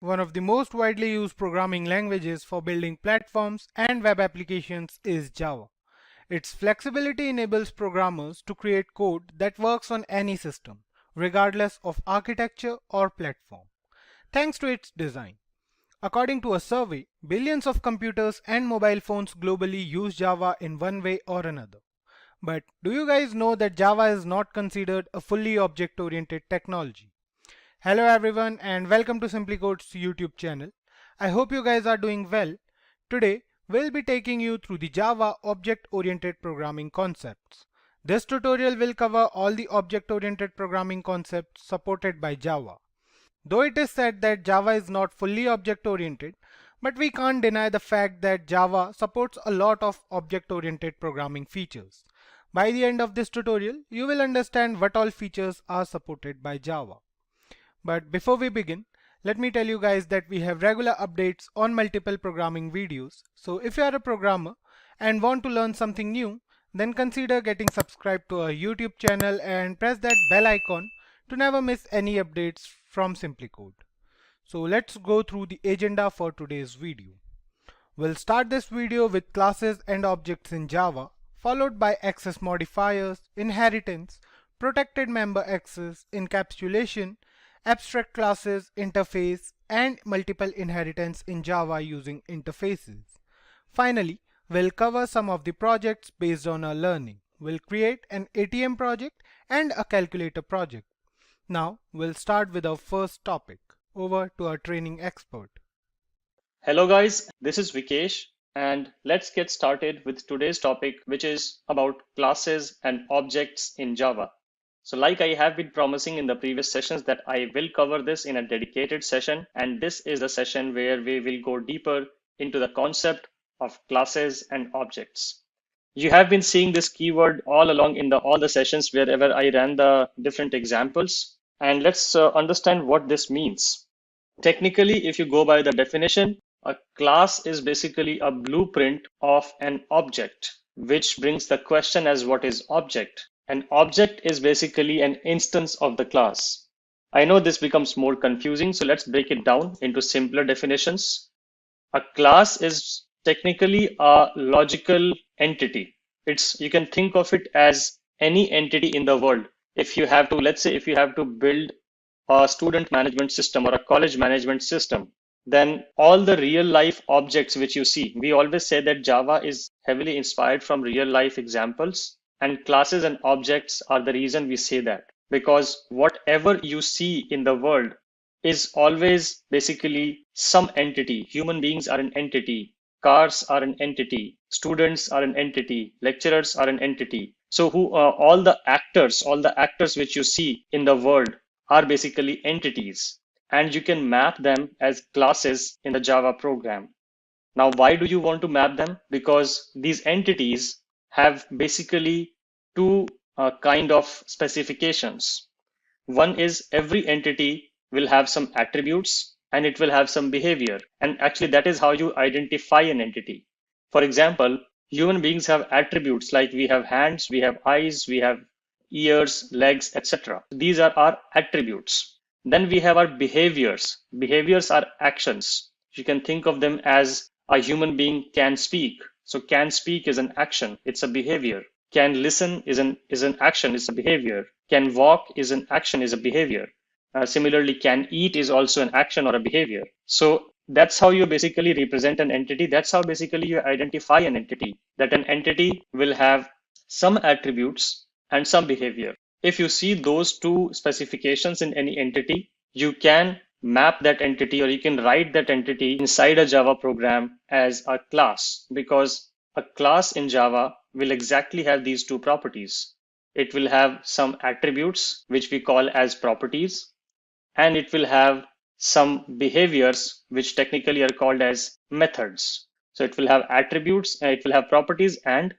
One of the most widely used programming languages for building platforms and web applications is Java. Its flexibility enables programmers to create code that works on any system, regardless of architecture or platform, thanks to its design. According to a survey, billions of computers and mobile phones globally use Java in one way or another. But do you guys know that Java is not considered a fully object-oriented technology? Hello everyone and welcome to SimpliCode's YouTube channel. I hope you guys are doing well. Today, we'll be taking you through the Java object-oriented programming concepts. This tutorial will cover all the object-oriented programming concepts supported by Java. Though it is said that Java is not fully object-oriented, but we can't deny the fact that Java supports a lot of object-oriented programming features. By the end of this tutorial, you will understand what all features are supported by Java. But before we begin, let me tell you guys that we have regular updates on multiple programming videos. So if you are a programmer and want to learn something new, then consider getting subscribed to our YouTube channel and press that bell icon to never miss any updates from SimpliCode. So let's go through the agenda for today's video. We'll start this video with classes and objects in Java, followed by access modifiers, inheritance, protected member access, encapsulation, abstract classes, interface, and multiple inheritance in Java using interfaces. Finally, we'll cover some of the projects based on our learning. We'll create an ATM project and a calculator project. Now, we'll start with our first topic. Over to our training expert. Hello guys, this is Vikesh and let's get started with today's topic, which is about classes and objects in Java. So like I have been promising in the previous sessions that I will cover this in a dedicated session, and this is the session where we will go deeper into the concept of classes and objects. You have been seeing this keyword all along in all the sessions wherever I ran the different examples, and let's understand what this means. Technically, if you go by the definition, a class is basically a blueprint of an object, which brings the question as what is object? An object is basically an instance of the class. I know this becomes more confusing, so let's break it down into simpler definitions. A class is technically a logical entity. You can think of it as any entity in the world. If you have to, let's say, if you have to build a student management system or a college management system, then all the real life objects which you see, we always say that Java is heavily inspired from real life examples, and classes and objects are the reason we say that, because whatever you see in the world is always basically some entity. Human beings are an entity, cars are an entity, students are an entity, lecturers are an entity. So all the actors which you see in the world are basically entities, and you can map them as classes in the Java program. Now, why do you want to map them? Because these entities have basically two kind of specifications. One is every entity will have some attributes and it will have some behavior. And actually that is how you identify an entity. For example, human beings have attributes like we have hands, we have eyes, we have ears, legs, etc. These are our attributes. Then we have our behaviors. Behaviors are actions. You can think of them as a human being can speak. So can speak is an action, it's a behavior. Can listen is an action, it's a behavior. Can walk is an action, is a behavior. Similarly, can eat is also an action or a behavior. So that's how you basically represent an entity. That's how basically you identify an entity, that an entity will have some attributes and some behavior. If you see those two specifications in any entity, you can map that entity or you can write that entity inside a Java program as a class, because a class in Java will exactly have these two properties. It will have some attributes, which we call as properties, and it will have some behaviors, which technically are called as methods. So it will have attributes, it will have properties and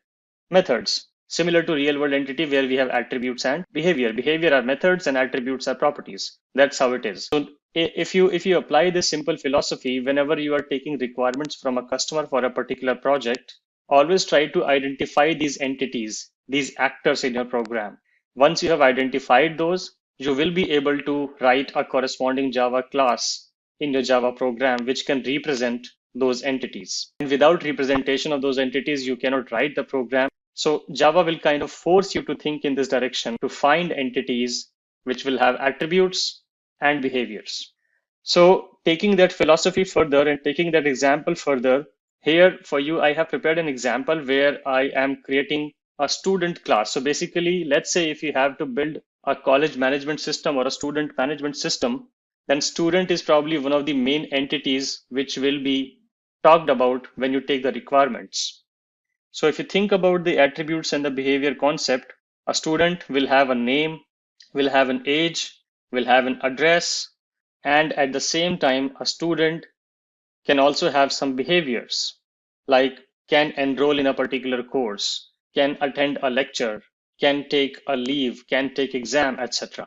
methods, similar to real world entity where we have attributes and behavior. Behavior are methods and attributes are properties. That's how it is. So if you apply this simple philosophy, whenever you are taking requirements from a customer for a particular project, always try to identify these entities, these actors in your program. Once you have identified those, you will be able to write a corresponding Java class in your Java program which can represent those entities. And without representation of those entities, you cannot write the program. So Java will kind of force you to think in this direction to find entities which will have attributes and behaviors. So taking that philosophy further and taking that example further, here for you, I have prepared an example where I am creating a student class. So basically, let's say if you have to build a college management system or a student management system, then student is probably one of the main entities which will be talked about when you take the requirements. So if you think about the attributes and the behavior concept, a student will have a name, will have an age, will have an address, and at the same time, a student can also have some behaviors like can enroll in a particular course, can attend a lecture, can take a leave, can take exam, etc.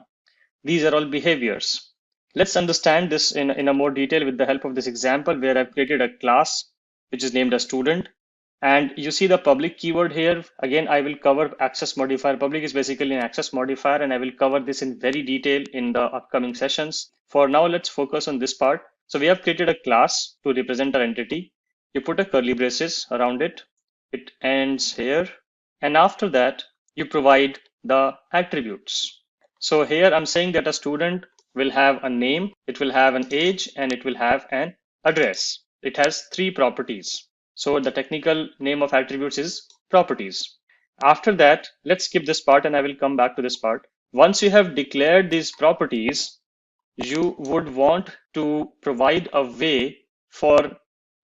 These are all behaviors. Let's understand this in a more detail with the help of this example where I've created a class which is named a student. And you see the public keyword here. Again, I will cover access modifier. Public is basically an access modifier, and I will cover this in very detail in the upcoming sessions. For now, let's focus on this part. So we have created a class to represent our entity. You put a curly braces around it. It ends here. And after that, you provide the attributes. So here I'm saying that a student will have a name, it will have an age, and it will have an address. It has 3 properties. So the technical name of attributes is properties. After that, let's skip this part and I will come back to this part. Once you have declared these properties, you would want to provide a way for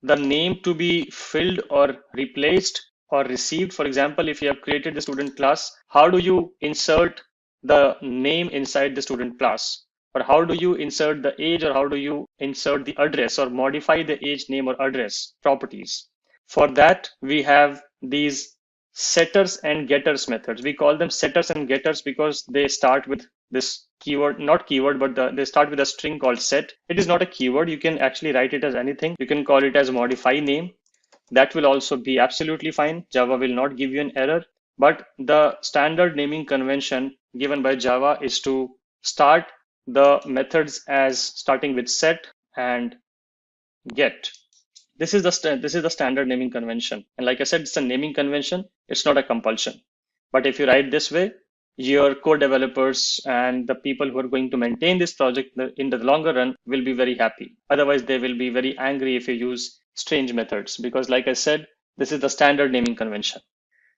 the name to be filled or replaced or received. For example, if you have created the student class, how do you insert the name inside the student class? Or how do you insert the age, or how do you insert the address or modify the age, name, or address properties? For that, we have these setters and getters methods. We call them setters and getters because they start with this keyword, not keyword, but they start with a string called set. It is not a keyword. You can actually write it as anything. You can call it as modify name. That will also be absolutely fine. Java will not give you an error. But the standard naming convention given by Java is to start the methods as starting with set and get. This is the standard naming convention. And like I said, it's a naming convention. It's not a compulsion. But if you write this way, your code developers and the people who are going to maintain this project in the longer run will be very happy. Otherwise, they will be very angry if you use strange methods, because like I said, this is the standard naming convention.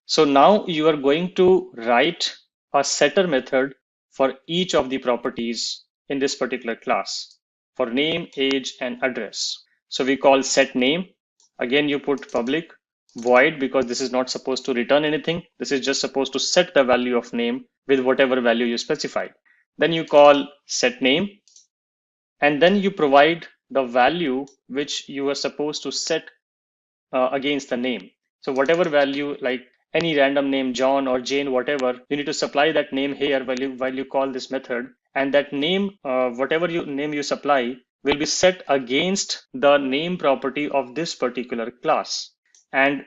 So now you are going to write a setter method for each of the properties in this particular class for name, age, and address. So we call set name. Again, you put public void because this is not supposed to return anything. This is just supposed to set the value of name with whatever value you specified. Then you call set name, and then you provide the value which you are supposed to set against the name. So whatever value, like any random name, John or Jane, whatever, you need to supply that name here while you call this method. And that name, whatever name you supply, will be set against the name property of this particular class. And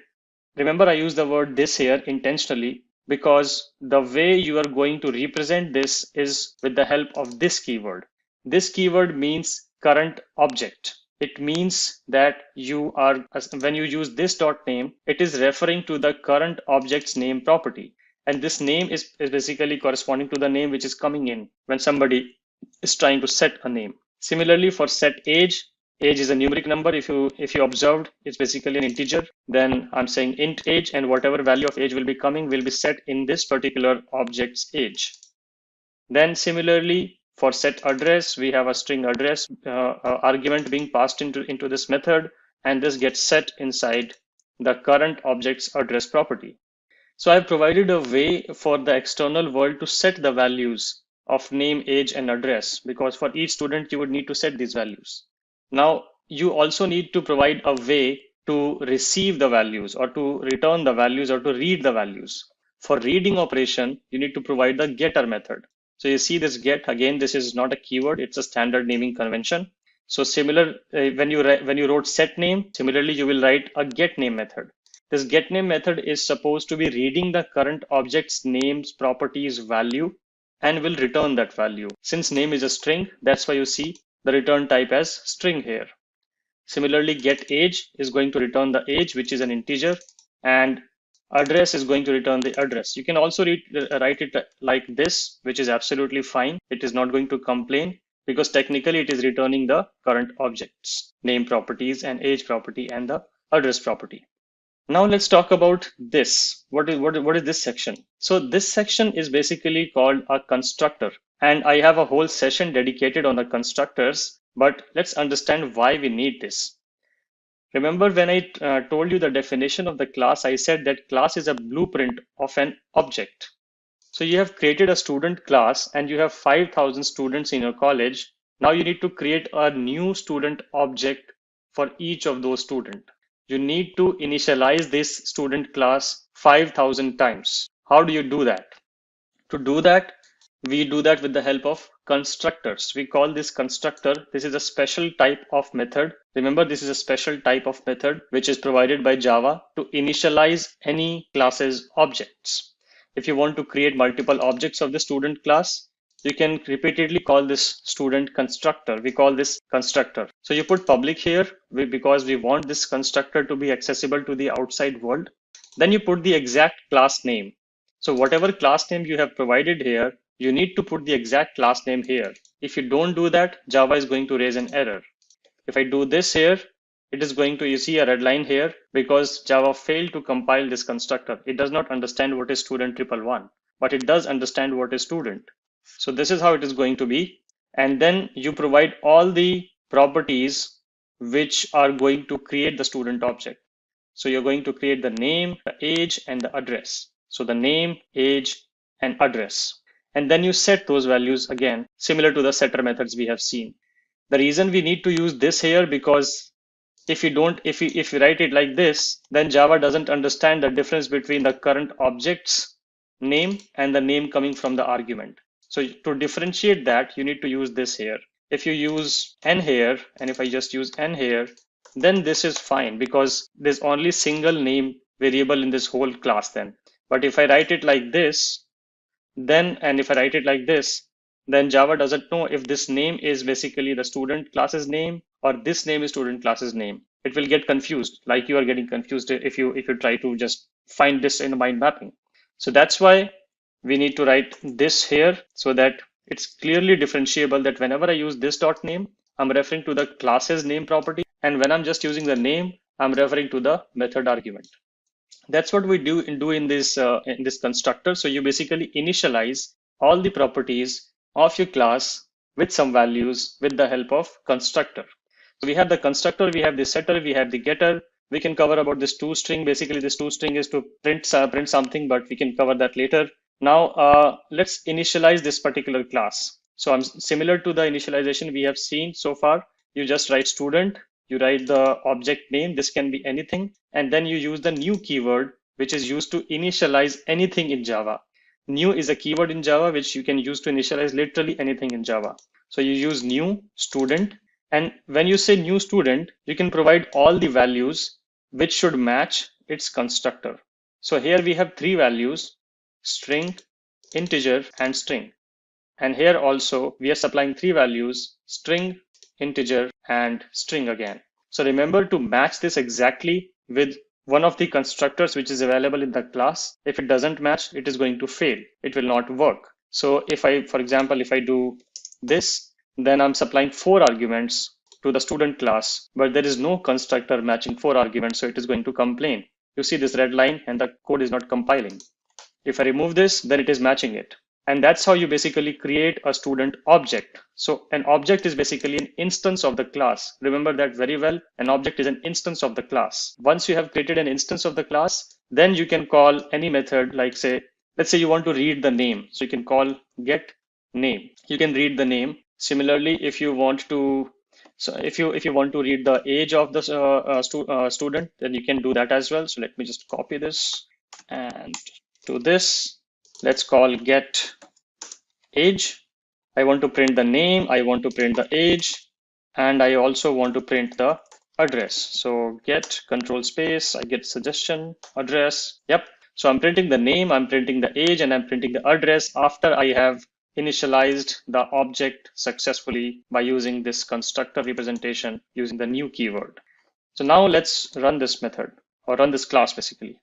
remember, I use the word this here intentionally because the way you are going to represent this is with the help of this keyword. This keyword means current object. It means that when you use this dot name, it is referring to the current object's name property. And this name is basically corresponding to the name which is coming in when somebody is trying to set a name. Similarly, for set age, age is a numeric number. If you observed, it's basically an integer. Then I'm saying int age, and whatever value of age will be coming will be set in this particular object's age. Then similarly, for set address, we have a string address argument being passed into this method, and this gets set inside the current object's address property. So I've provided a way for the external world to set the values of name, age, and address, because for each student, you would need to set these values. Now, you also need to provide a way to receive the values or to return the values or to read the values. For reading operation, you need to provide the getter method. So you see this get, again, this is not a keyword, it's a standard naming convention. So similar, when you wrote set name, similarly, you will write a get name method. This get name method is supposed to be reading the current object's name's properties value and will return that value. Since name is a string, that's why you see the return type as string here. Similarly, get age is going to return the age, which is an integer, and address is going to return the address. You can also write it like this, which is absolutely fine. It is not going to complain because technically it is returning the current objects, name properties and age property and the address property. Now let's talk about this. What is this section? So this section is basically called a constructor, and I have a whole session dedicated on the constructors, but let's understand why we need this. Remember when I told you the definition of the class, I said that class is a blueprint of an object. So you have created a student class and you have 5,000 students in your college. Now you need to create a new student object for each of those students. You need to initialize this student class 5,000 times. How do you do that? To do that, we do that with the help of constructors. We call this constructor. This is a special type of method. Remember, this is a special type of method which is provided by Java to initialize any class's objects. If you want to create multiple objects of the student class, you can repeatedly call this student constructor. We call this constructor. So you put public here because we want this constructor to be accessible to the outside world. Then you put the exact class name. So whatever class name you have provided here, you need to put the exact class name here. If you don't do that, Java is going to raise an error. If I do this here, it is going to, you see a red line here because Java failed to compile this constructor. It does not understand what is student 111, but it does understand what is student. So this is how it is going to be. And then you provide all the properties which are going to create the student object. So you're going to create the name, the age, and the address. So the name, age, and address. And then you set those values again, similar to the setter methods we have seen. The reason we need to use this here because if you write it like this, then Java doesn't understand the difference between the current object's name and the name coming from the argument. So to differentiate that, you need to use this here. If you use n here, and if I just use n here, then this is fine because there's only single name variable in this whole class then. But if I write it like this, then Java doesn't know if this name is basically the student class's name or this name is student class's name. It will get confused, like you are getting confused if you try to just find this in the mind mapping. So that's why we need to write this here so that it's clearly differentiable that whenever I use this dot name, I'm referring to the class's name property. And when I'm just using the name, I'm referring to the method argument. That's what we do in this constructor. So you basically initialize all the properties of your class with some values with the help of constructor. So we have the constructor, we have the setter, we have the getter. We can cover about this toString. Basically, this toString is to print something, but we can cover that later. Now let's initialize this particular class. So I'm similar to the initialization we have seen so far. You just write student, you write the object name, this can be anything, and then you use the new keyword, which is used to initialize anything in Java. New is a keyword in Java, which you can use to initialize literally anything in Java. So you use new student, and when you say new student, you can provide all the values which should match its constructor. So here we have three values: string, integer, and string. And here also we are supplying three values: string, integer, and string again. So remember to match this exactly with one of the constructors which is available in the class. If it doesn't match, it is going to fail. It will not work. So if I, for example, if I do this, then I'm supplying 4 arguments to the student class, but there is no constructor matching 4 arguments, so it is going to complain. You see this red line and the code is not compiling. If I remove this, then it is matching it. And that's how you basically create a student object. So an object is basically an instance of the class. Remember that very well. An object is an instance of the class. Once you have created an instance of the class, then you can call any method, like say, let's say you want to read the name. So you can call get name. You can read the name. Similarly, if you want to, if you want to read the age of the student, then you can do that as well. So let me just copy this and do this. Let's call get age. I want to print the name, I want to print the age, and I also want to print the address. So get control space, I get suggestion, address. Yep. So I'm printing the name, I'm printing the age, and I'm printing the address after I have initialized the object successfully by using this constructor representation using the new keyword. So now let's run this method or run this class basically.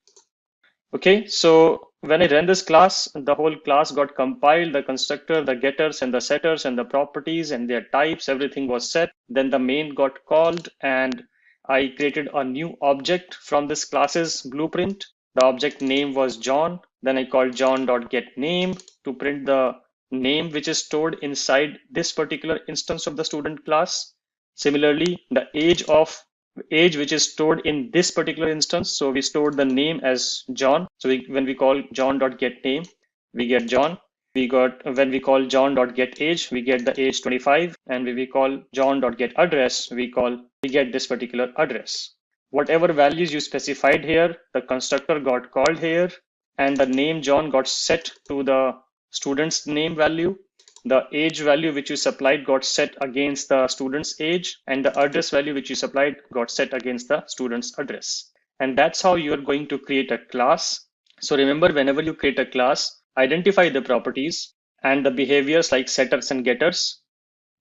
Okay, so when I ran this class, the whole class got compiled, the constructor, the getters and the setters and the properties and their types, everything was set. Then the main got called and I created a new object from this class's blueprint. The object name was John. Then I called john.getName to print the name which is stored inside this particular instance of the student class. Similarly, the age which is stored in this particular instance. So we stored the name as John. So when we call john.getName, we get John. When we call john.getAge, we get the age 25. And when we call john.getAddress, we get this particular address. Whatever values you specified here, the constructor got called here, and the name John got set to the student's name value. The age value which you supplied got set against the student's age, and the address value which you supplied got set against the student's address. And that's how you're going to create a class. So remember, whenever you create a class, identify the properties and the behaviors like setters and getters.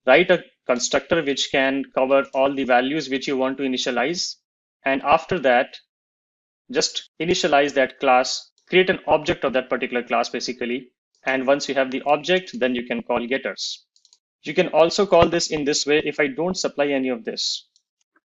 Write a constructor which can cover all the values which you want to initialize. And after that, just initialize that class, create an object of that particular class basically. And once you have the object, then you can call getters. You can also call this in this way. If I don't supply any of this,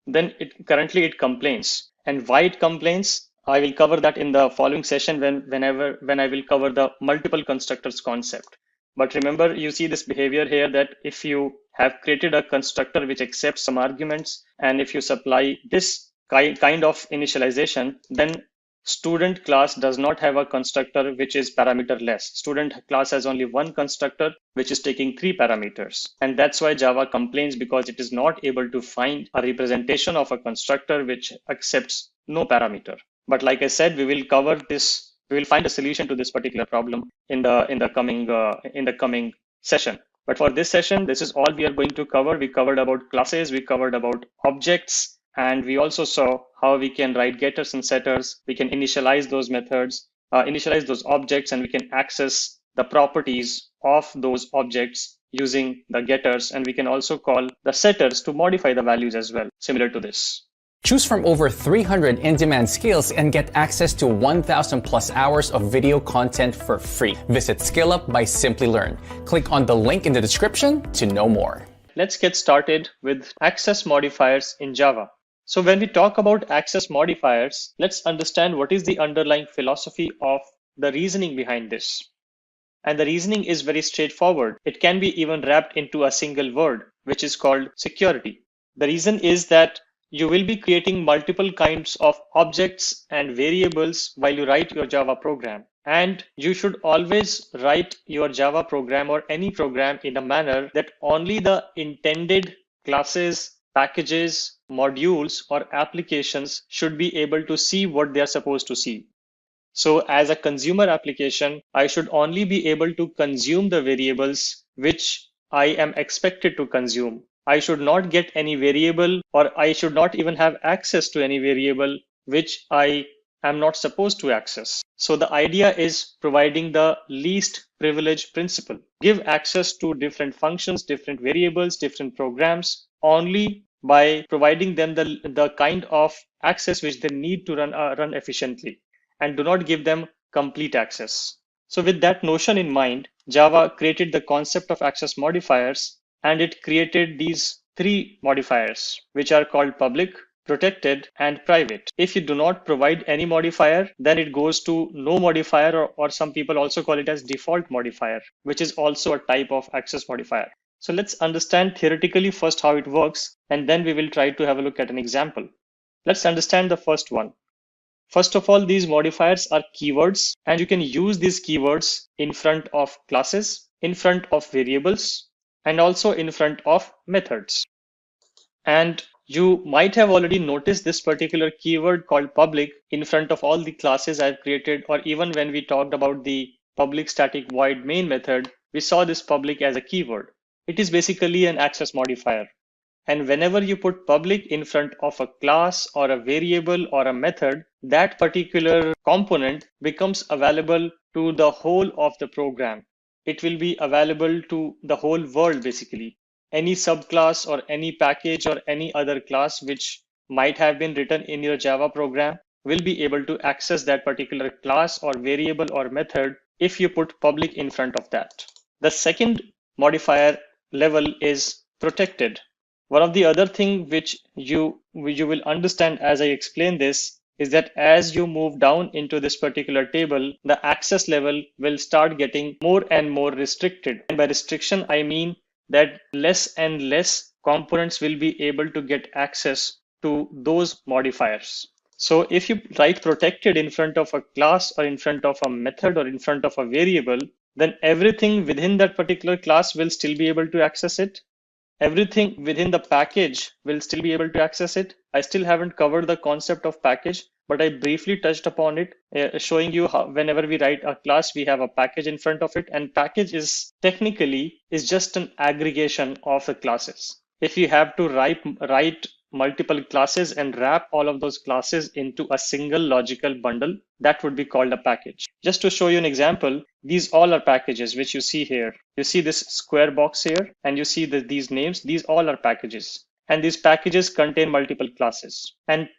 then currently it complains. And why it complains, I will cover that in the following session when I will cover the multiple constructors concept. But remember, you see this behavior here that if you have created a constructor which accepts some arguments, and if you supply this kind of initialization, then student class does not have a constructor which is parameterless. Student class has only one constructor which is taking 3 parameters. And that's why Java complains, because it is not able to find a representation of a constructor which accepts no parameter. But like I said, we will cover this. We will find a solution to this particular problem in the coming session. But for this session, this is all we are going to cover. We covered about classes, we covered about objects, and we also saw how we can write getters and setters. We can initialize those methods, initialize those objects, and we can access the properties of those objects using the getters. And we can also call the setters to modify the values as well, similar to this. Choose from over 300 in-demand skills and get access to 1,000 plus hours of video content for free. Visit SkillUp by SimpliLearn. Click on the link in the description to know more. Let's get started with access modifiers in Java. So when we talk about access modifiers, let's understand what is the underlying philosophy of the reasoning behind this. And the reasoning is very straightforward. It can be even wrapped into a single word, which is called security. The reason is that you will be creating multiple kinds of objects and variables while you write your Java program. And you should always write your Java program or any program in a manner that only the intended classes, packages, modules, or applications should be able to see what they are supposed to see. So as a consumer application, I should only be able to consume the variables which I am expected to consume. I should not get any variable, or I should not even have access to any variable which I am not supposed to access. So the idea is providing the least privilege principle. Give access to different functions, different variables, different programs only by providing them the kind of access which they need to run efficiently, and do not give them complete access. So with that notion in mind, Java created the concept of access modifiers, and it created these 3 modifiers, which are called public, protected, and private. If you do not provide any modifier, then it goes to no modifier, or some people also call it as default modifier, which is also a type of access modifier. So let's understand theoretically first how it works, and then we will try to have a look at an example. Let's understand the first one. First of all, these modifiers are keywords, and you can use these keywords in front of classes, in front of variables, and also in front of methods. And you might have already noticed this particular keyword called public in front of all the classes I've created, or even when we talked about the public static void main method, we saw this public as a keyword. It is basically an access modifier. And whenever you put public in front of a class or a variable or a method, that particular component becomes available to the whole of the program. it will be available to the whole world basically. Any subclass or any package or any other class which might have been written in your Java program will be able to access that particular class or variable or method if you put public in front of that. The second modifier level is protected. One of the other thing which you will understand as I explain this is that as you move down into this particular table, the access level will start getting more and more restricted. And by restriction, I mean that less and less components will be able to get access to those modifiers. So if you write protected in front of a class or in front of a method or in front of a variable, then everything within that particular class will still be able to access it. Everything within the package will still be able to access it. I still haven't covered the concept of package, but I briefly touched upon it, showing you how whenever we write a class, we have a package in front of it, and package is technically is just an aggregation of the classes. If you have to write multiple classes and wrap all of those classes into a single logical bundle, that would be called a package. Just to show you an example, these all are packages which you see here. You see this square box here, and you see these names. These all are packages, and these packages contain multiple classes. And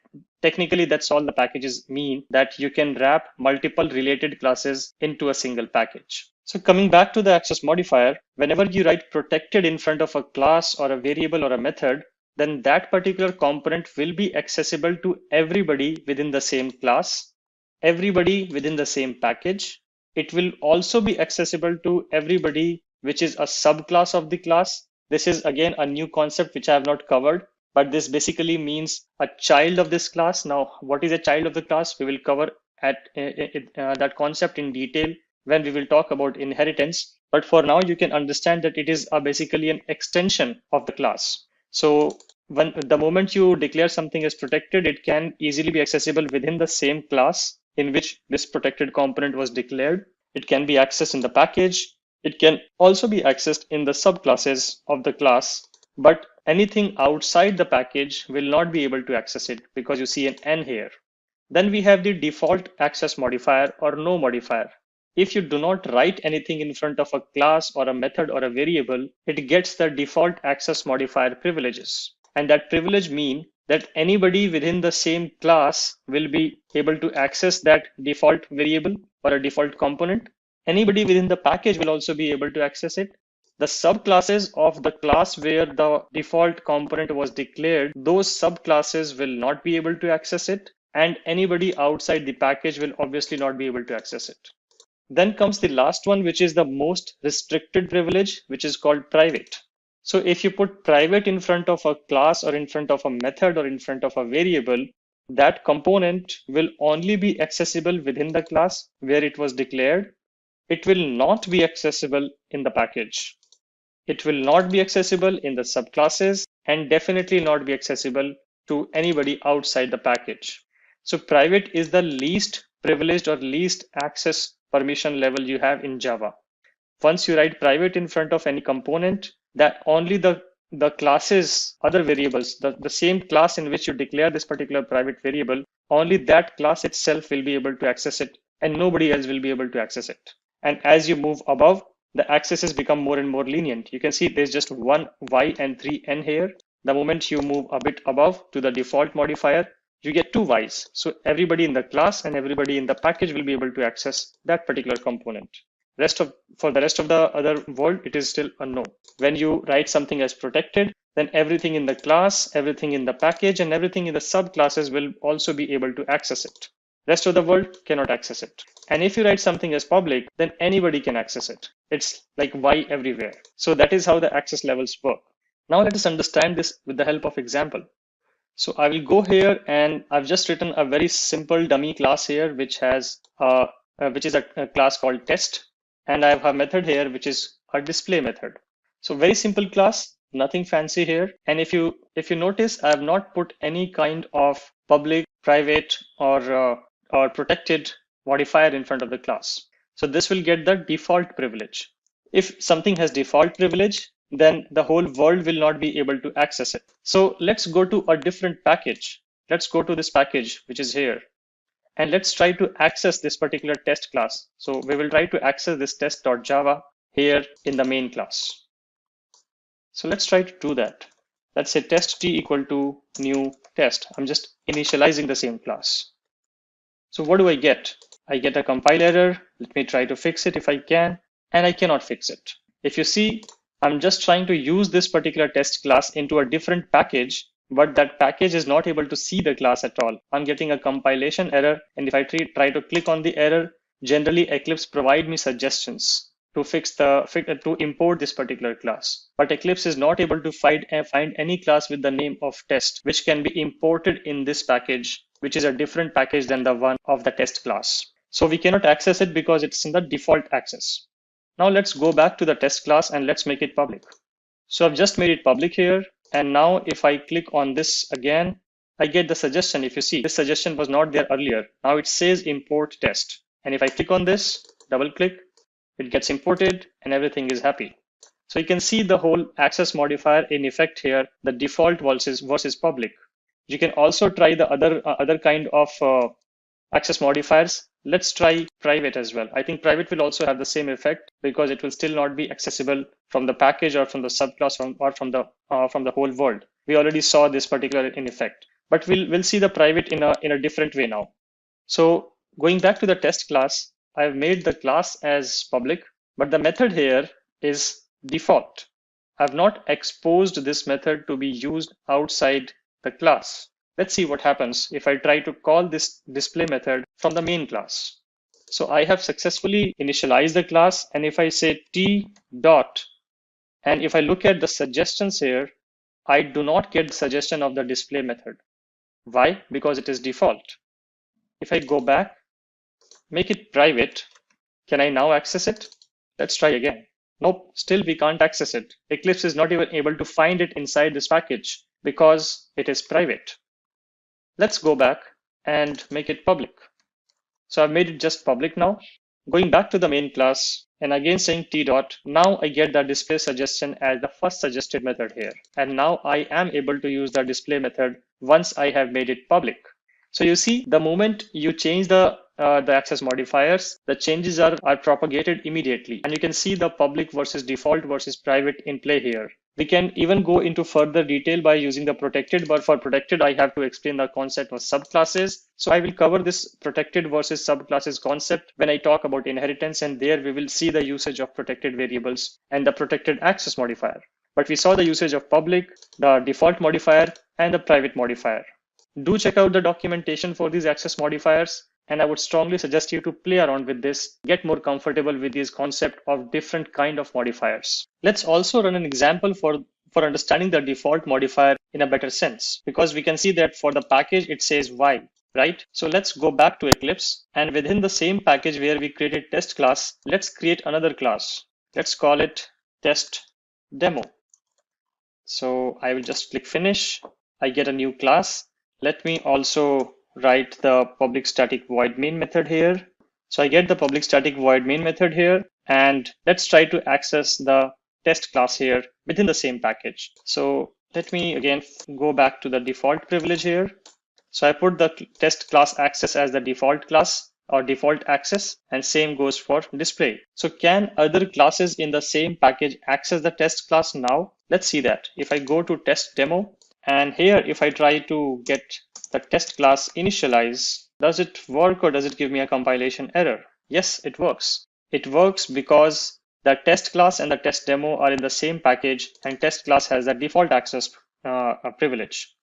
technically, that's all the packages mean, that you can wrap multiple related classes into a single package. So coming back to the access modifier, whenever you write protected in front of a class or a variable or a method, then that particular component will be accessible to everybody within the same class, everybody within the same package. It will also be accessible to everybody which is a subclass of the class. This is again a new concept which I have not covered, but this basically means a child of this class. Now, what is a child of the class? We will cover that concept in detail when we will talk about inheritance. But for now, you can understand that it is basically an extension of the class. So when the moment you declare something as protected, it can easily be accessible within the same class in which this protected component was declared. It can be accessed in the package. It can also be accessed in the subclasses of the class, but anything outside the package will not be able to access it because you see an N here. Then we have the default access modifier or no modifier. If you do not write anything in front of a class or a method or a variable, it gets the default access modifier privileges. And that privilege means that anybody within the same class will be able to access that default variable or a default component. Anybody within the package will also be able to access it. The subclasses of the class where the default component was declared, those subclasses will not be able to access it. And anybody outside the package will obviously not be able to access it. Then comes the last one, which is the most restricted privilege, which is called private. So if you put private in front of a class or in front of a method or in front of a variable, that component will only be accessible within the class where it was declared. It will not be accessible in the package. It will not be accessible in the subclasses and definitely not be accessible to anybody outside the package. So private is the least privileged or least access permission level you have in Java. Once you write private in front of any component, that only the classes, other variables, the same class in which you declare this particular private variable, only that class itself will be able to access it and nobody else will be able to access it. And as you move above, the accesses become more and more lenient. You can see there's just one Y and 3 N here. The moment you move a bit above to the default modifier, you get 2 Ys. So everybody in the class and everybody in the package will be able to access that particular component. For the rest of the other world, it is still a no. When you write something as protected, then everything in the class, everything in the package, and everything in the subclasses will also be able to access it. Rest of the world cannot access it. And if you write something as public, then anybody can access it. It's like Y everywhere. So that is how the access levels work. Now let us understand this with the help of example. So I will go here and I've just written a very simple dummy class here, which is a class called test. And I have a method here, which is a display method. So very simple class, nothing fancy here. And if you notice, I have not put any kind of public, private, or protected modifier in front of the class. So this will get the default privilege. If something has default privilege, then the whole world will not be able to access it. So let's go to a different package. Let's go to this package, which is here. And let's try to access this particular test class. So we will try to access this test.java here in the main class. So let's try to do that. Let's say test t equal to new test. I'm just initializing the same class. So what do I get? I get a compile error. Let me try to fix it if I can, and I cannot fix it. If you see, I'm just trying to use this particular test class into a different package, but that package is not able to see the class at all. I'm getting a compilation error, and if I try to click on the error, generally Eclipse provide me suggestions to import this particular class. But Eclipse is not able to find any class with the name of test, which can be imported in this package, which is a different package than the one of the test class. So we cannot access it because it's in the default access. Now let's go back to the test class and let's make it public. So I've just made it public here. And now if I click on this again, I get the suggestion. If you see, this suggestion was not there earlier. Now it says import test. And if I click on this, double click, it gets imported and everything is happy. So you can see the whole access modifier in effect here, the default versus public. You can also try the other kind of access modifiers. Let's try private as well. I think private will also have the same effect because it will still not be accessible from the package or from the subclass or from the whole world. We already saw this particular in effect, but we'll see the private in a different way now. So going back to the test class, I've made the class as public, but the method here is default. I've not exposed this method to be used outside the class. Let's see what happens if I try to call this display method from the main class. So I have successfully initialized the class, and if I say t dot, and if I look at the suggestions here, I do not get the suggestion of the display method. Why? Because it is default. If I go back, make it private, can I now access it? Let's try again. Nope, still we can't access it. Eclipse is not even able to find it inside this package because it is private. Let's go back and make it public. So I've made it just public now. Going back to the main class and again saying t dot, now I get the display suggestion as the first suggested method here. And now I am able to use the display method once I have made it public. So you see, the moment you change the access modifiers, the changes are propagated immediately. And you can see the public versus default versus private in play here. We can even go into further detail by using the protected, but for protected, I have to explain the concept of subclasses. So I will cover this protected versus subclasses concept when I talk about inheritance, and there we will see the usage of protected variables and the protected access modifier. But we saw the usage of public, the default modifier, and the private modifier. Do check out the documentation for these access modifiers. And I would strongly suggest you to play around with this, get more comfortable with this concept of different kind of modifiers. Let's also run an example for understanding the default modifier in a better sense, because we can see that for the package, it says while, right? So let's go back to Eclipse, and within the same package where we created test class, let's create another class. Let's call it test demo. So I will just click finish. I get a new class. Let me also write the public static void main method here. So I get the public static void main method here, and let's try to access the test class here within the same package. So let me again go back to the default privilege here. So I put the test class access as the default class or default access, and same goes for display. So can other classes in the same package access the test class now? Let's see that. If I go to test demo, and here if I try to get the test class initialize, does it work or does it give me a compilation error? Yes, it works. It works because the test class and the test demo are in the same package, and test class has the default access privilege.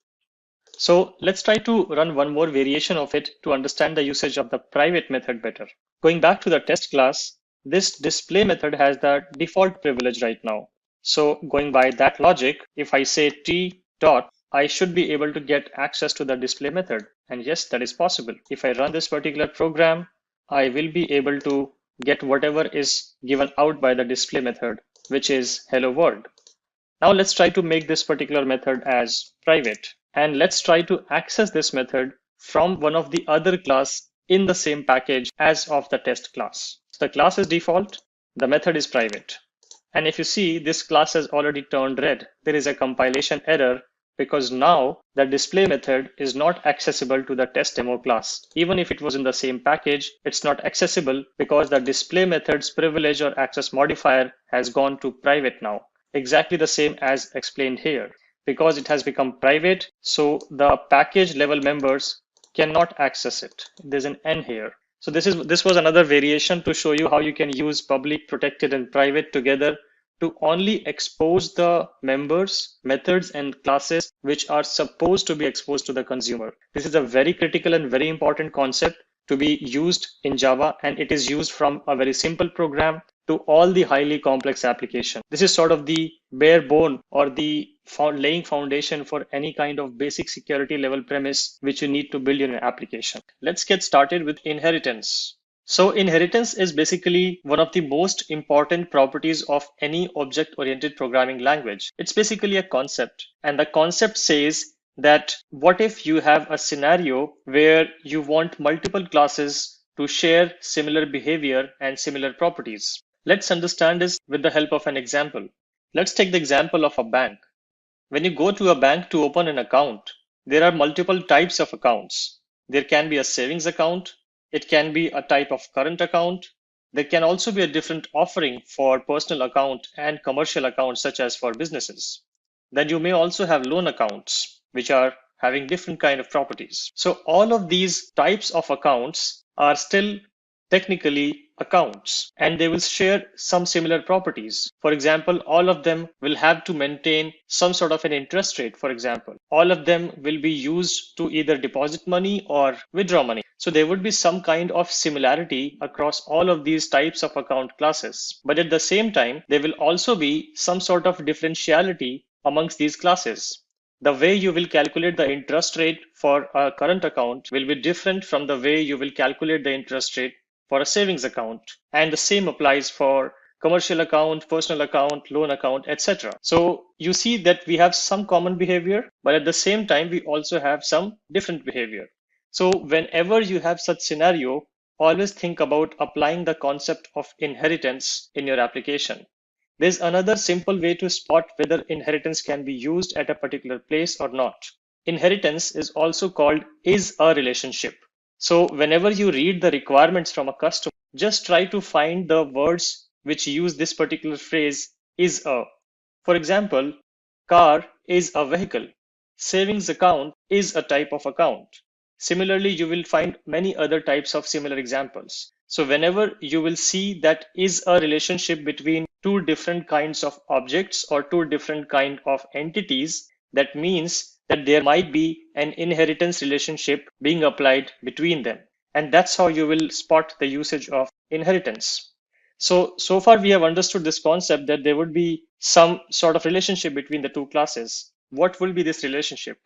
So let's try to run one more variation of it to understand the usage of the private method better. Going back to the test class, this display method has the default privilege right now. So going by that logic, if I say t dot, I should be able to get access to the display method. And yes, that is possible. If I run this particular program, I will be able to get whatever is given out by the display method, which is hello world. Now let's try to make this particular method as private. And let's try to access this method from one of the other class in the same package as of the test class. So the class is default, the method is private. And if you see, this class has already turned red. There is a compilation error because now the display method is not accessible to the test demo class. Even if it was in the same package, it's not accessible because the display method's privilege or access modifier has gone to private now. Exactly the same as explained here. Because it has become private, so the package level members cannot access it. There's an N here. So this was another variation to show you how you can use public, protected, and private together to only expose the members, methods, and classes which are supposed to be exposed to the consumer. This is a very critical and very important concept to be used in Java, and it is used from a very simple program to all the highly complex application. This is sort of the bare bone or the laying foundation for any kind of basic security level premise which you need to build in an application. Let's get started with inheritance. So inheritance is basically one of the most important properties of any object-oriented programming language. It's basically a concept, and the concept says that what if you have a scenario where you want multiple classes to share similar behavior and similar properties. Let's understand this with the help of an example. Let's take the example of a bank. When you go to a bank to open an account, there are multiple types of accounts. There can be a savings account. It can be a type of current account. There can also be a different offering for personal account and commercial accounts, such as for businesses. Then you may also have loan accounts, which are having different kind of properties. So all of these types of accounts are still technically accounts, and they will share some similar properties. For example, all of them will have to maintain some sort of an interest rate, for example. All of them will be used to either deposit money or withdraw money. So there would be some kind of similarity across all of these types of account classes. But at the same time, there will also be some sort of differentiality amongst these classes. The way you will calculate the interest rate for a current account will be different from the way you will calculate the interest rate for a savings account. And the same applies for commercial account, personal account, loan account, etc. So you see that we have some common behavior, but at the same time, we also have some different behavior. So whenever you have such scenario, always think about applying the concept of inheritance in your application. There's another simple way to spot whether inheritance can be used at a particular place or not. Inheritance is also called is a relationship. So whenever you read the requirements from a customer, just try to find the words which use this particular phrase is a. For example, car is a vehicle. Savings account is a type of account. Similarly, you will find many other types of similar examples. So whenever you will see that is a relationship between two different kinds of objects or two different kind of entities, that means that there might be an inheritance relationship being applied between them. And that's how you will spot the usage of inheritance. So far we have understood this concept that there would be some sort of relationship between the two classes. What will be this relationship?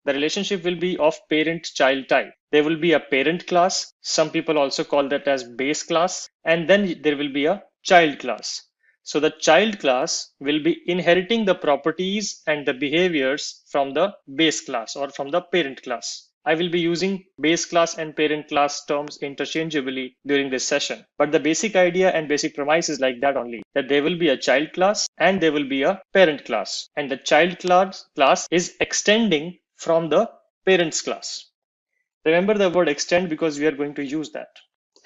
The relationship will be of parent-child type. There will be a parent class. Some people also call that as base class. And then there will be a child class. So the child class will be inheriting the properties and the behaviors from the base class or from the parent class. I will be using base class and parent class terms interchangeably during this session. But the basic idea and basic premise is like that only, that there will be a child class and there will be a parent class. And the child class is extending from the parents class. Remember the word extend because we are going to use that.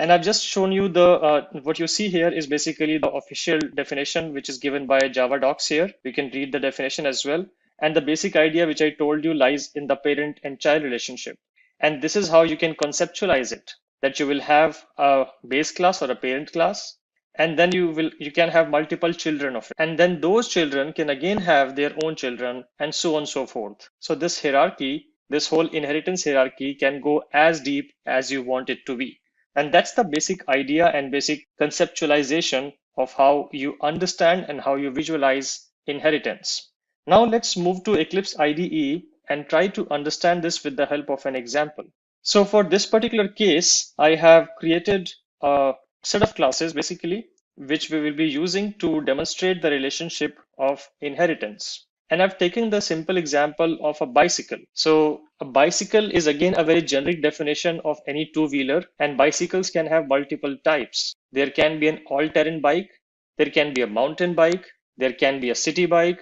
And I've just shown you the what you see here is basically the official definition, which is given by Java docs here. You can read the definition as well. And the basic idea which I told you lies in the parent and child relationship. And this is how you can conceptualize it, that you will have a base class or a parent class, and then you can have multiple children of it. And then those children can again have their own children, and so on and so forth. So this hierarchy, this whole inheritance hierarchy can go as deep as you want it to be. And that's the basic idea and basic conceptualization of how you understand and how you visualize inheritance. Now let's move to Eclipse IDE and try to understand this with the help of an example. So for this particular case, I have created a set of classes basically, which we will be using to demonstrate the relationship of inheritance. And I've taken the simple example of a bicycle. So a bicycle is again a very generic definition of any two-wheeler, and bicycles can have multiple types. There can be an all-terrain bike, there can be a mountain bike, there can be a city bike,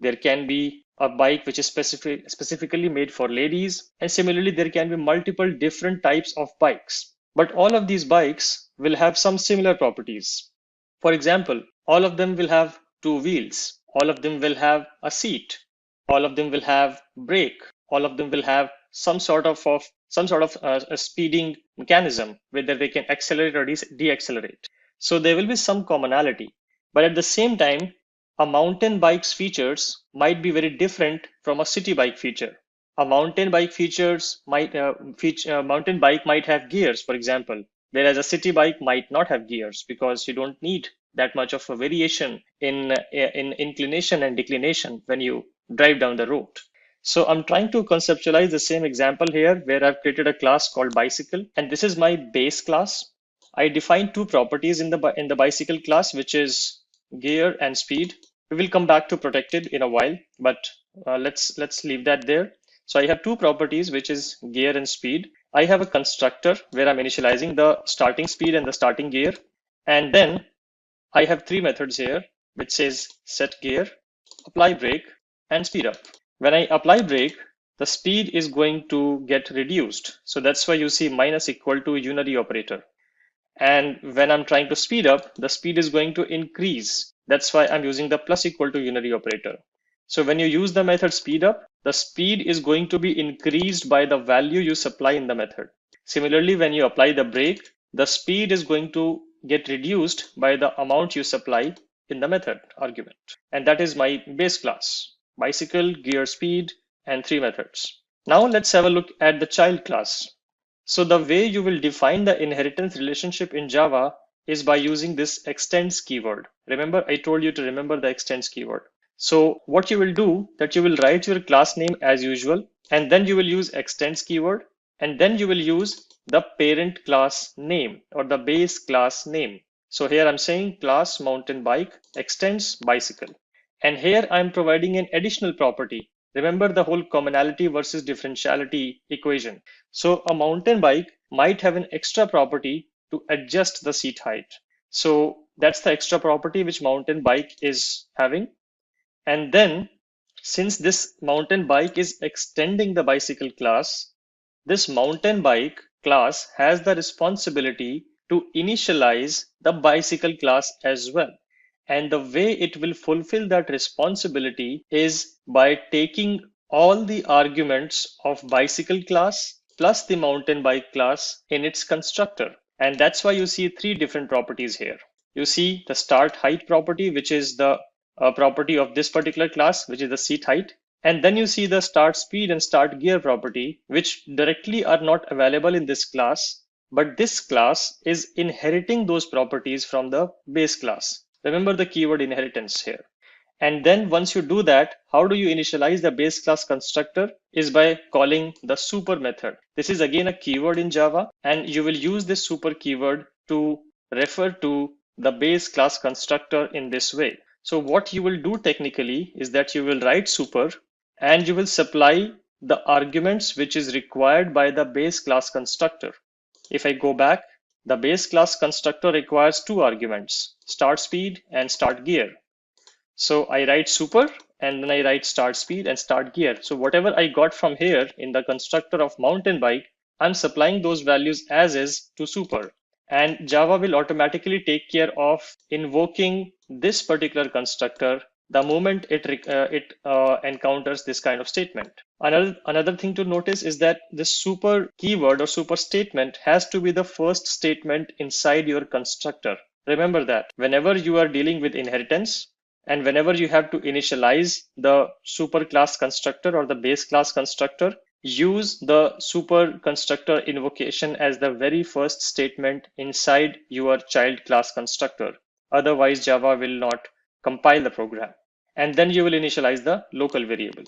there can be a bike which is specifically made for ladies. And similarly, there can be multiple different types of bikes. But all of these bikes will have some similar properties. For example, all of them will have two wheels. All of them will have a seat. All of them will have brake. All of them will have some sort of a speeding mechanism, whether they can accelerate or deaccelerate. So there will be some commonality. But at the same time, a mountain bike's features might be very different from a city bike feature. A mountain bike mountain bike might have gears, for example, whereas a city bike might not have gears because you don't need that much of a variation in inclination and declination when you drive down the road. So I'm trying to conceptualize the same example here where I've created a class called bicycle, and this is my base class. I define two properties in the bicycle class, which is gear and speed. We will come back to protected in a while, but let's leave that there. So I have two properties, which is gear and speed. I have a constructor where I'm initializing the starting speed and the starting gear. And then I have three methods here, which says set gear, apply brake, and speed up. When I apply brake, the speed is going to get reduced. So that's why you see minus equal to unary operator. And when I'm trying to speed up, the speed is going to increase. That's why I'm using the plus equal to unary operator. So when you use the method speed up, the speed is going to be increased by the value you supply in the method. Similarly, when you apply the brake, the speed is going to get reduced by the amount you supply in the method argument. And that is my base class: bicycle, gear, speed, and three methods. Now let's have a look at the child class. So the way you will define the inheritance relationship in Java is by using this extends keyword. Remember, I told you to remember the extends keyword. So what you will do, that you will write your class name as usual, and then you will use extends keyword, and then you will use the parent class name or the base class name. So here I'm saying class mountain bike extends bicycle. And here I'm providing an additional property. Remember the whole commonality versus differentiality equation. So a mountain bike might have an extra property to adjust the seat height. So that's the extra property which mountain bike is having. And then since this mountain bike is extending the bicycle class, this mountain bike class has the responsibility to initialize the bicycle class as well. And the way it will fulfill that responsibility is by taking all the arguments of bicycle class plus the mountain bike class in its constructor. And that's why you see three different properties here. You see the start height property, which is the property of this particular class, which is the seat height. And then you see the start speed and start gear property, which directly are not available in this class, but this class is inheriting those properties from the base class. Remember the keyword inheritance here. And then once you do that, how do you initialize the base class constructor? Is by calling the super method. This is again a keyword in Java, and you will use this super keyword to refer to the base class constructor in this way. So what you will do technically is that you will write super and you will supply the arguments which is required by the base class constructor. If I go back, the base class constructor requires two arguments, start speed and start gear. So I write super and then I write start speed and start gear. So whatever I got from here in the constructor of mountain bike, I'm supplying those values as is to super. And Java will automatically take care of invoking this particular constructor the moment it encounters this kind of statement. Another thing to notice is that this super keyword or super statement has to be the first statement inside your constructor. Remember that whenever you are dealing with inheritance and whenever you have to initialize the super class constructor or the base class constructor, use the super constructor invocation as the very first statement inside your child class constructor. Otherwise, Java will not compile the program. And then you will initialize the local variable.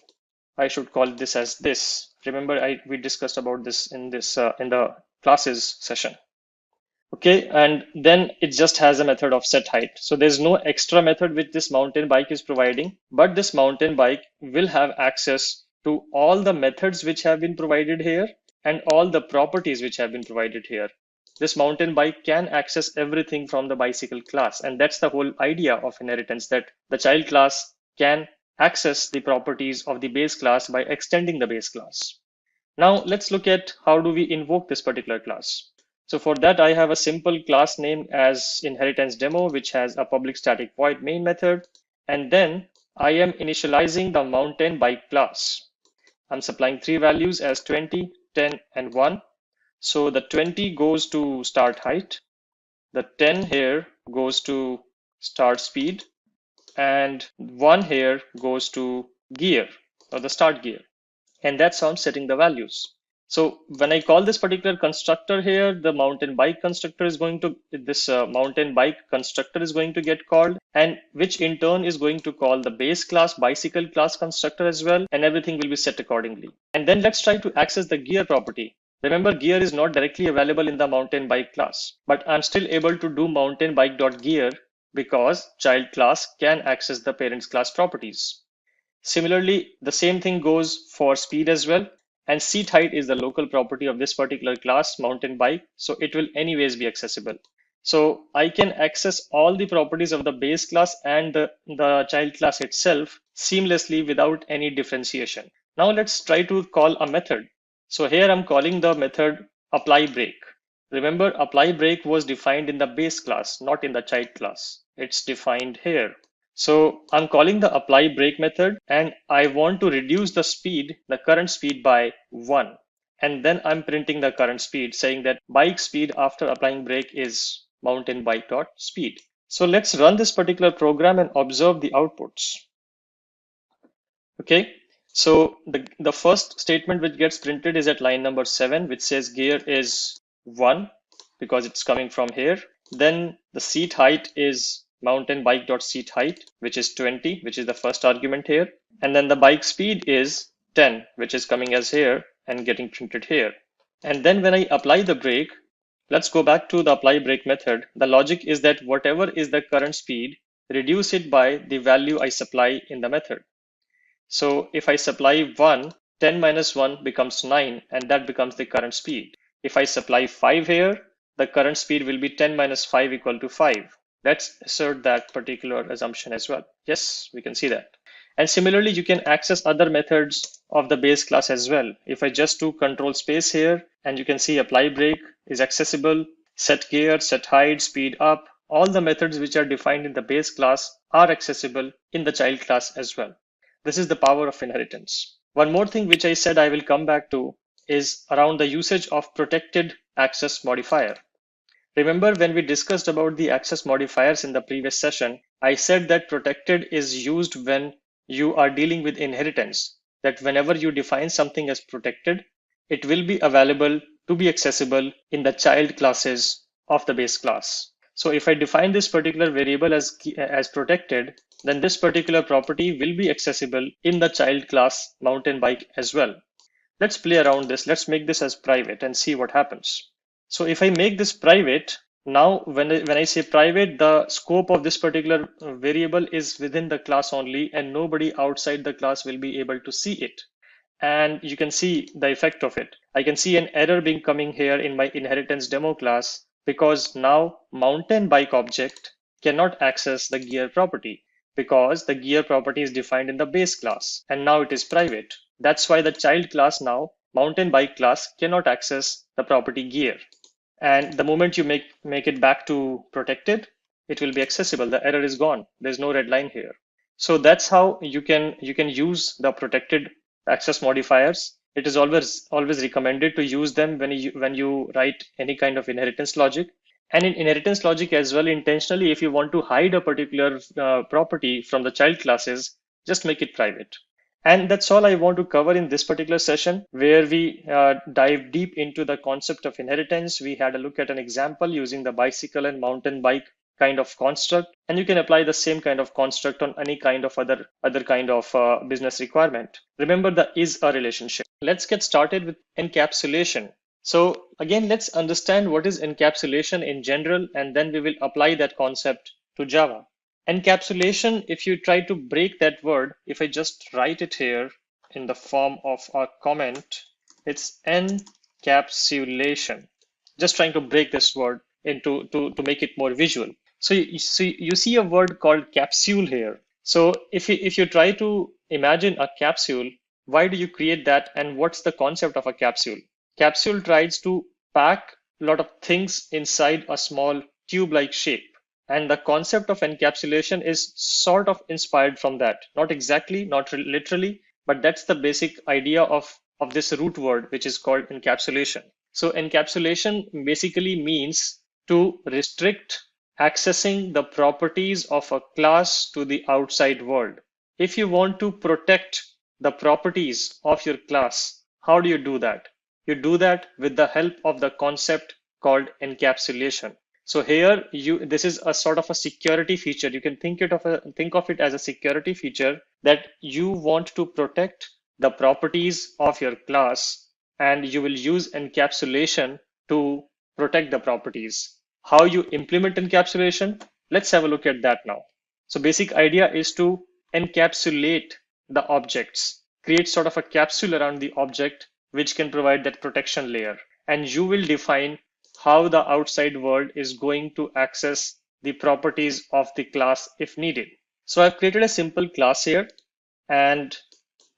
I should call this as this. Remember, we discussed about this in the classes session. Okay, and then it just has a method of set height. So there's no extra method which this mountain bike is providing, but this mountain bike will have access to all the methods which have been provided here and all the properties which have been provided here. This mountain bike can access everything from the bicycle class. And that's the whole idea of inheritance, that the child class can access the properties of the base class by extending the base class. Now let's look at how do we invoke this particular class. So for that, I have a simple class name as inheritance demo, which has a public static void main method. And then I am initializing the mountain bike class. I'm supplying three values as 20, 10, and 1. So the 20 goes to start height. The 10 here goes to start speed. And 1 here goes to gear or the start gear. And that's how I'm setting the values. So when I call this particular constructor here, the mountain bike constructor is going to, mountain bike constructor is going to get called, and which in turn is going to call the base class bicycle class constructor as well, and everything will be set accordingly. And then let's try to access the gear property. Remember, gear is not directly available in the mountain bike class, but I'm still able to do mountain bike.gear because child class can access the parents class properties. Similarly, the same thing goes for speed as well. And seat height is the local property of this particular class, mountain bike. So it will anyways be accessible. So I can access all the properties of the base class and the child class itself seamlessly without any differentiation. Now let's try to call a method. So here I'm calling the method apply break. Remember, apply break was defined in the base class, not in the child class. It's defined here. So I'm calling the apply break method, and I want to reduce the speed, the current speed by 1. And then I'm printing the current speed, saying that bike speed after applying break is mountain bike.speed. So let's run this particular program and observe the outputs. Okay, so the first statement which gets printed is at line number 7, which says gear is 1 because it's coming from here. Then the seat height is mountain bike.seat height, which is 20, which is the first argument here. And then the bike speed is 10, which is coming as here and getting printed here. And then when I apply the brake, let's go back to the apply brake method. The logic is that whatever is the current speed, reduce it by the value I supply in the method. So if I supply 1, 10 minus 1 becomes 9, and that becomes the current speed. If I supply 5 here, the current speed will be 10 minus 5 equal to 5. Let's assert that particular assumption as well. Yes, we can see that. And similarly, you can access other methods of the base class as well. If I just do control space here, and you can see apply brake is accessible, set gear, set height, speed up, all the methods which are defined in the base class are accessible in the child class as well. This is the power of inheritance. One more thing which I said I will come back to is around the usage of protected access modifier. Remember when we discussed about the access modifiers in the previous session, I said that protected is used when you are dealing with inheritance, that whenever you define something as protected, it will be available to be accessible in the child classes of the base class. So if I define this particular variable as protected, then this particular property will be accessible in the child class mountain bike as well. Let's play around this. Let's make this as private and see what happens. So if I make this private, now when I say private, the scope of this particular variable is within the class only, and nobody outside the class will be able to see it. And you can see the effect of it. I can see an error being coming here in my inheritance demo class because now mountain bike object cannot access the gear property because the gear property is defined in the base class and now it is private. That's why the child class now, mountain bike class, cannot access the property gear. And the moment you make it back to protected, it will be accessible. The error is gone. There's no red line here. So that's how you can use the protected access modifiers. It is always recommended to use them when you write any kind of inheritance logic. And in inheritance logic as well, intentionally, if you want to hide a particular property from the child classes, just make it private. And that's all I want to cover in this particular session, where we dive deep into the concept of inheritance. We had a look at an example using the bicycle and mountain bike kind of construct, and you can apply the same kind of construct on any kind of other kind of business requirement. Remember, the is a relationship. Let's get started with encapsulation. So again, let's understand what is encapsulation in general, and then we will apply that concept to Java. Encapsulation, if you try to break that word, if I just write it here in the form of a comment, it's encapsulation. Just trying to break this word into to make it more visual. So you see a word called capsule here. So if you try to imagine a capsule, why do you create that, and what's the concept of a capsule? Capsule tries to pack a lot of things inside a small tube-like shape. And the concept of encapsulation is sort of inspired from that. Not exactly, not literally, but that's the basic idea of this root word, which is called encapsulation. So encapsulation basically means to restrict accessing the properties of a class to the outside world. If you want to protect the properties of your class, how do you do that? You do that with the help of the concept called encapsulation. So here this is a sort of a security feature. You can think of it as a security feature that you want to protect the properties of your class, and you will use encapsulation to protect the properties. How you implement encapsulation? Let's have a look at that now. So basic idea is to encapsulate the objects, create sort of a capsule around the object which can provide that protection layer. And you will define how the outside world is going to access the properties of the class if needed. So I've created a simple class here, and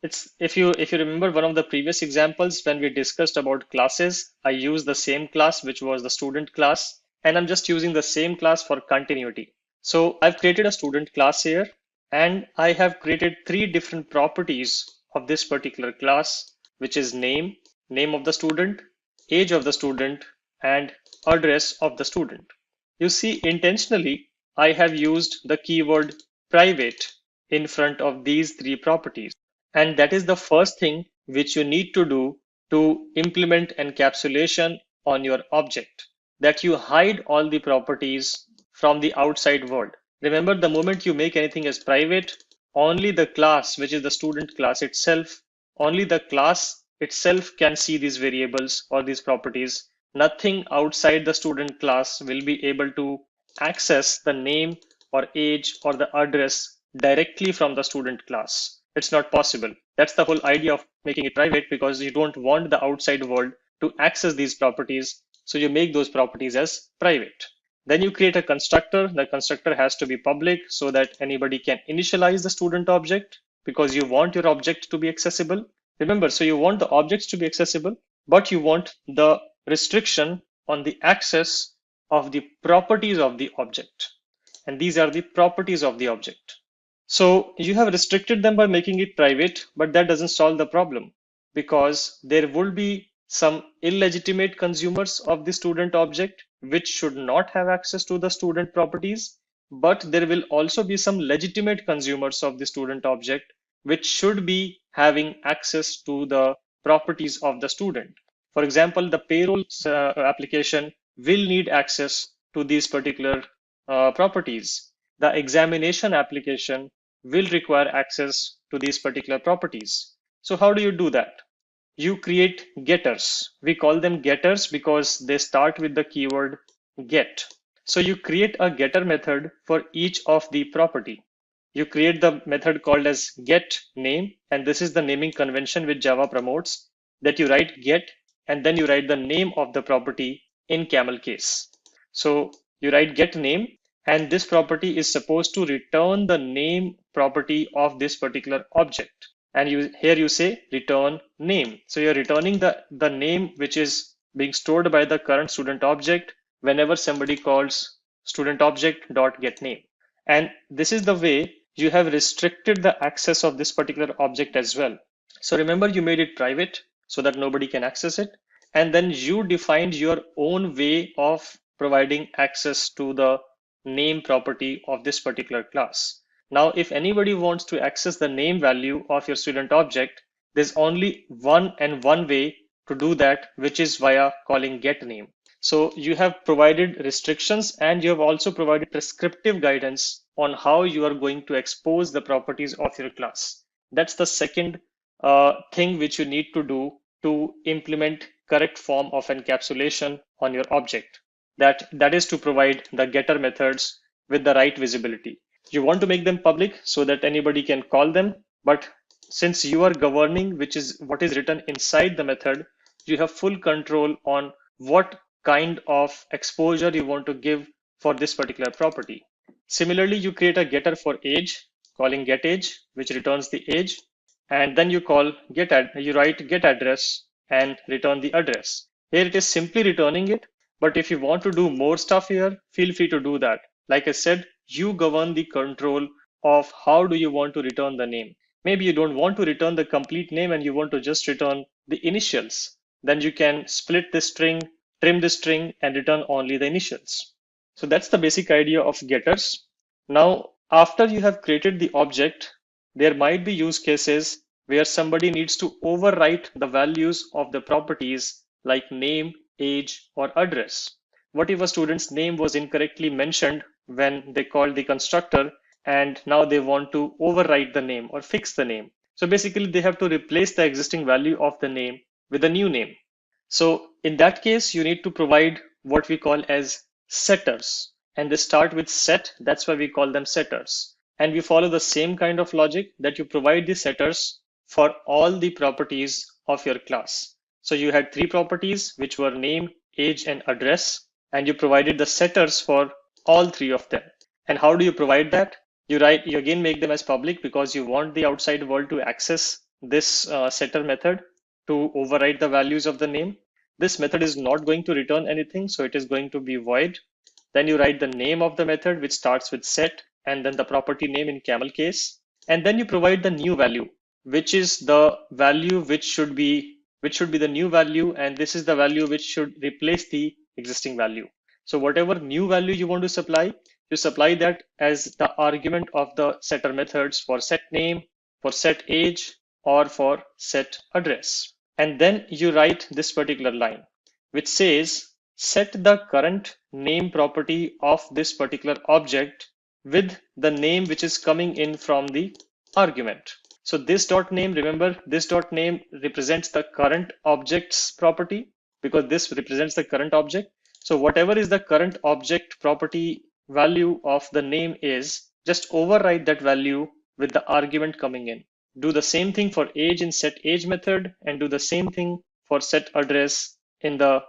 it's if you remember one of the previous examples when we discussed about classes, I used the same class, which was the student class, and I'm just using the same class for continuity. So I've created a student class here, and I have created three different properties of this particular class, which is name of the student, age of the student, and address of the student. You see, intentionally, I have used the keyword private in front of these three properties. And that is the first thing which you need to do to implement encapsulation on your object, that you hide all the properties from the outside world. Remember, the moment you make anything as private, only the class, which is the student class itself, only the class itself can see these variables or these properties. Nothing outside the student class will be able to access the name or age or the address directly from the student class. It's not possible. That's the whole idea of making it private, because you don't want the outside world to access these properties. So you make those properties as private. Then you create a constructor. The constructor has to be public so that anybody can initialize the student object, because you want your object to be accessible. Remember, so you want the objects to be accessible, but you want the restriction on the access of the properties of the object. And these are the properties of the object. So you have restricted them by making it private, but that doesn't solve the problem, because there will be some illegitimate consumers of the student object which should not have access to the student properties, but there will also be some legitimate consumers of the student object which should be having access to the properties of the student. For example, the payroll application will need access to these particular properties. The examination application will require access to these particular properties. So how do you do that? You create getters. We call them getters because they start with the keyword get. So you create a getter method for each of the property. You create the method called as get name, and this is the naming convention which Java promotes, that you write get and then you write the name of the property in camel case. So you write get name, and this property is supposed to return the name property of this particular object. And here you say return name. So you're returning the name which is being stored by the current student object whenever somebody calls student object dot get name. And this is the way you have restricted the access of this particular object as well. So remember, you made it private so that nobody can access it. And then you defined your own way of providing access to the name property of this particular class. Now, if anybody wants to access the name value of your student object, there's only one way to do that, which is via calling get name. So you have provided restrictions, and you have also provided prescriptive guidance on how you are going to expose the properties of your class. That's the second thing which you need to do to implement correct form of encapsulation on your object. That is to provide the getter methods with the right visibility. You want to make them public so that anybody can call them, but since you are governing which is what is written inside the method, you have full control on what kind of exposure you want to give for this particular property. Similarly, you create a getter for age calling getAge, which returns the age, and then you call you write getAddress and return the address. Here it is simply returning it, but if you want to do more stuff here, feel free to do that. Like I said, you govern the control of how do you want to return the name. Maybe you don't want to return the complete name and you want to just return the initials. Then you can split the string, trim the string, and return only the initials. So that's the basic idea of getters. Now, after you have created the object, there might be use cases where somebody needs to overwrite the values of the properties like name, age, or address. What if a student's name was incorrectly mentioned when they called the constructor and now they want to overwrite the name or fix the name? So basically they have to replace the existing value of the name with a new name. So in that case, you need to provide what we call as setters, and they start with set. That's why we call them setters. And we follow the same kind of logic that you provide the setters for all the properties of your class. So you had three properties, which were name, age, and address, and you provided the setters for all three of them. And how do you provide that? You again make them as public because you want the outside world to access this setter method to override the values of the name. This method is not going to return anything, so it is going to be void. Then you write the name of the method, which starts with set, and then the property name in camel case. And then you provide the new value, which is the value which should be the new value, and this is the value which should replace the existing value. So whatever new value you want to supply, you supply that as the argument of the setter methods for set name, for set age, or for set address. And then you write this particular line, which says set the current name property of this particular object with the name which is coming in from the argument. So this dot name, remember, this dot name represents the current object's property because this represents the current object. So whatever is the current object property value of the name is, just override that value with the argument coming in. Do the same thing for age in set age method, and do the same thing for set address in the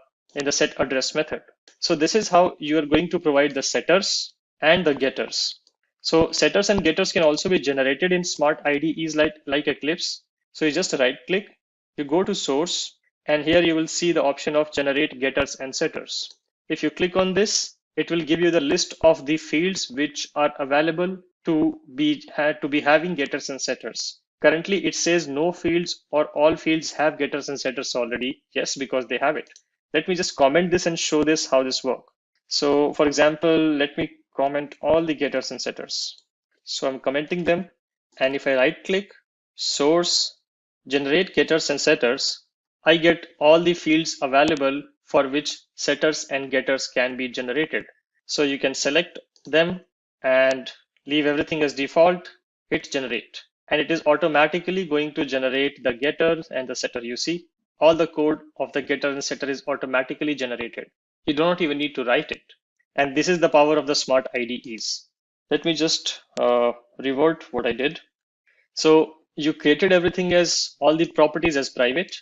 set address method. So this is how you are going to provide the setters and the getters. So setters and getters can also be generated in smart IDEs like Eclipse. So you just right click, you go to source, and here you will see the option of generate getters and setters. If you click on this, it will give you the list of the fields which are available to be having getters and setters. Currently, it says no fields or all fields have getters and setters already. Yes, because they have it. Let me just comment this and show this how this works. So for example, let me comment all the getters and setters. So I'm commenting them. And if I right click, source, generate getters and setters, I get all the fields available for which setters and getters can be generated. So you can select them and leave everything as default, hit generate. And it is automatically going to generate the getter and the setter. You see, all the code of the getter and setter is automatically generated. You do not even need to write it. And this is the power of the smart IDEs. Let me just revert what I did. So you created everything as all the properties as private,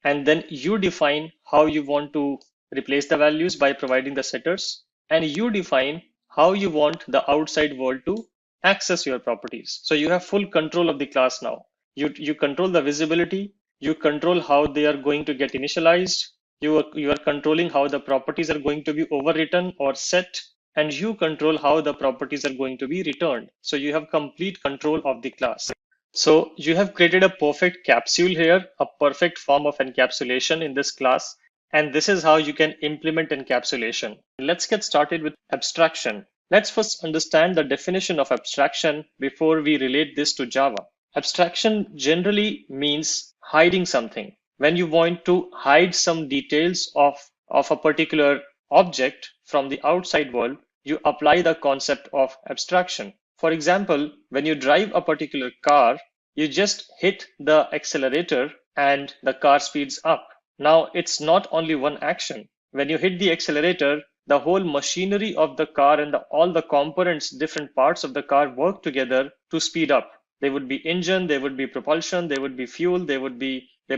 and then you define how you want to replace the values by providing the setters, and you define how you want the outside world to access your properties. So you have full control of the class now. You control the visibility, you control how they are going to get initialized, you are controlling how the properties are going to be overwritten or set, and you control how the properties are going to be returned. So you have complete control of the class. So you have created a perfect capsule here, a perfect form of encapsulation in this class. And this is how you can implement encapsulation. Let's get started with abstraction. Let's first understand the definition of abstraction before we relate this to Java. Abstraction generally means hiding something. When you want to hide some details of a particular object from the outside world, you apply the concept of abstraction. For example, when you drive a particular car, you just hit the accelerator and the car speeds up. Now, it's not only one action. When you hit the accelerator, the whole machinery of the car and all the components, different parts of the car work together to speed up. There would be engine, there would be propulsion, there would be fuel, there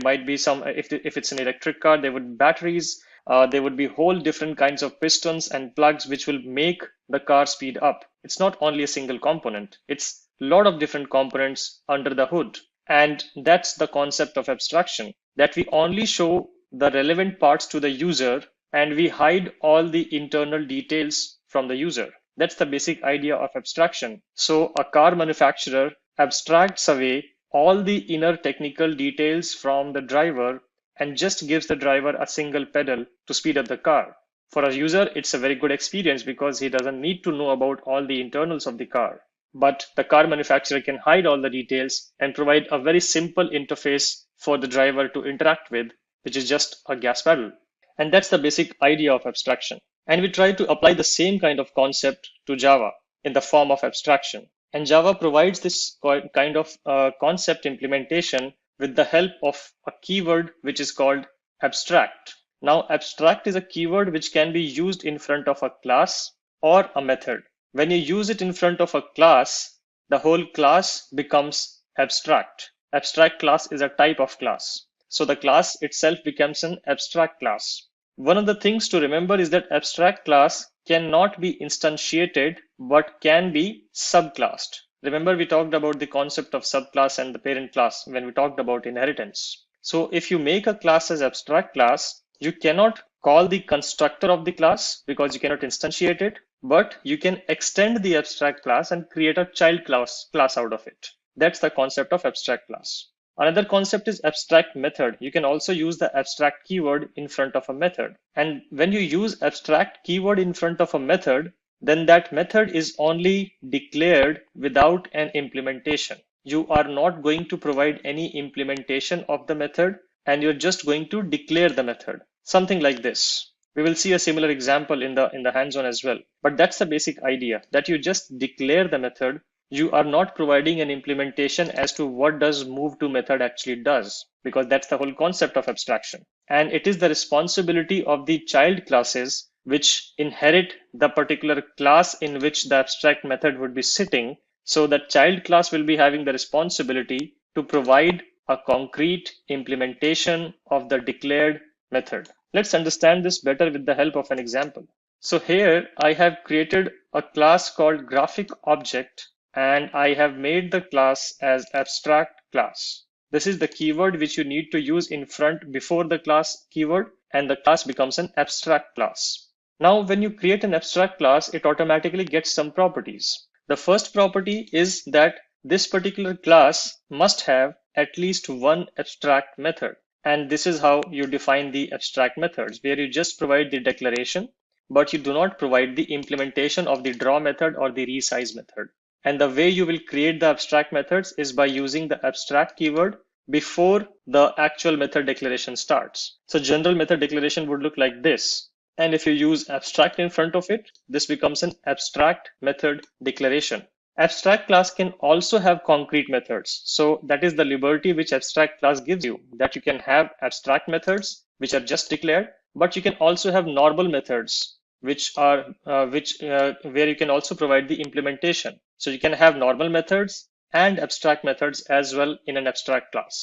might be some, if it's an electric car, there would be batteries, there would be whole different kinds of pistons and plugs which will make the car speed up. It's not only a single component. It's lot of different components under the hood. And that's the concept of abstraction, that we only show the relevant parts to the user and we hide all the internal details from the user. That's the basic idea of abstraction. So a car manufacturer abstracts away all the inner technical details from the driver and just gives the driver a single pedal to speed up the car. For a user, it's a very good experience because he doesn't need to know about all the internals of the car. But the car manufacturer can hide all the details and provide a very simple interface for the driver to interact with, which is just a gas pedal. And that's the basic idea of abstraction. And we try to apply the same kind of concept to Java in the form of abstraction. And Java provides this kind of concept implementation with the help of a keyword which is called abstract. Now, abstract is a keyword which can be used in front of a class or a method. When you use it in front of a class, the whole class becomes abstract. Abstract class is a type of class. So the class itself becomes an abstract class. One of the things to remember is that abstract class cannot be instantiated, but can be subclassed. Remember, we talked about the concept of subclass and the parent class when we talked about inheritance. So if you make a class as abstract class, you cannot call the constructor of the class because you cannot instantiate it, but you can extend the abstract class and create a child class out of it. That's the concept of abstract class. Another concept is abstract method. You can also use the abstract keyword in front of a method. And when you use abstract keyword in front of a method, then that method is only declared without an implementation. You are not going to provide any implementation of the method, and you're just going to declare the method. Something like this. We will see a similar example in the hands-on as well. But that's the basic idea, that you just declare the method. You are not providing an implementation as to what does move to method actually does, because that's the whole concept of abstraction. And it is the responsibility of the child classes which inherit the particular class in which the abstract method would be sitting. So that child class will be having the responsibility to provide a concrete implementation of the declared method. Let's understand this better with the help of an example. So here I have created a class called graphic object, and I have made the class as abstract class. This is the keyword which you need to use in front before the class keyword, and the class becomes an abstract class. Now, when you create an abstract class, it automatically gets some properties. The first property is that this particular class must have at least one abstract method. And this is how you define the abstract methods, where you just provide the declaration, but you do not provide the implementation of the draw method or the resize method. And the way you will create the abstract methods is by using the abstract keyword before the actual method declaration starts. So general method declaration would look like this. And if you use abstract in front of it, this becomes an abstract method declaration. Abstract class can also have concrete methods. So that is the liberty which abstract class gives you, that you can have abstract methods which are just declared, but you can also have normal methods which are where you can also provide the implementation. So you can have normal methods and abstract methods as well in an abstract class.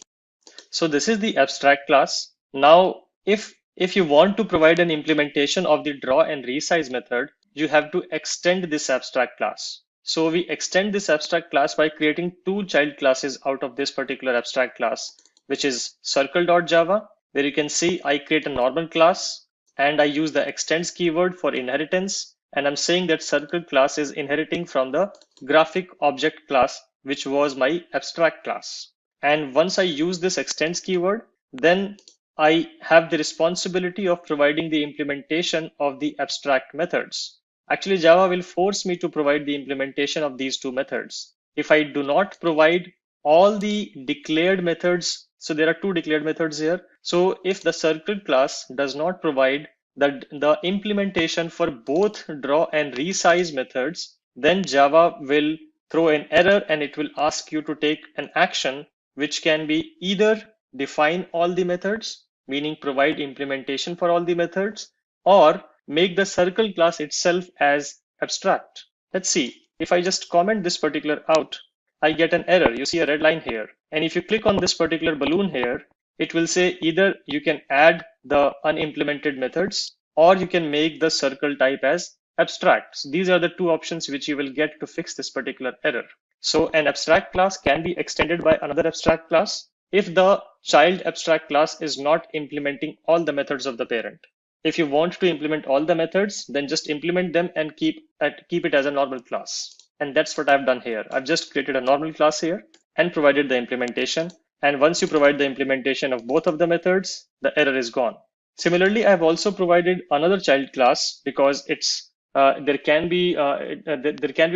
So this is the abstract class. Now, if you want to provide an implementation of the draw and resize method, you have to extend this abstract class. So we extend this abstract class by creating two child classes out of this particular abstract class, which is circle.java, where you can see I create a normal class and I use the extends keyword for inheritance. And I'm saying that circle class is inheriting from the graphic object class, which was my abstract class. And once I use this extends keyword, then I have the responsibility of providing the implementation of the abstract methods. Actually, Java will force me to provide the implementation of these two methods. If I do not provide all the declared methods, so there are two declared methods here. So if the circle class does not provide the implementation for both draw and resize methods, then Java will throw an error and it will ask you to take an action, which can be either define all the methods, meaning provide implementation for all the methods, or make the circle class itself as abstract. Let's see, if I just comment this particular out, I get an error. You see a red line here. And if you click on this particular balloon here, it will say either you can add the unimplemented methods or you can make the circle type as abstract. So these are the two options which you will get to fix this particular error. So an abstract class can be extended by another abstract class if the child abstract class is not implementing all the methods of the parent. If you want to implement all the methods, then just implement them and keep it as a normal class. And that's what I've done here. I've just created a normal class here and provided the implementation. And once you provide the implementation of both of the methods, the error is gone. Similarly, I've also provided another child class because there can be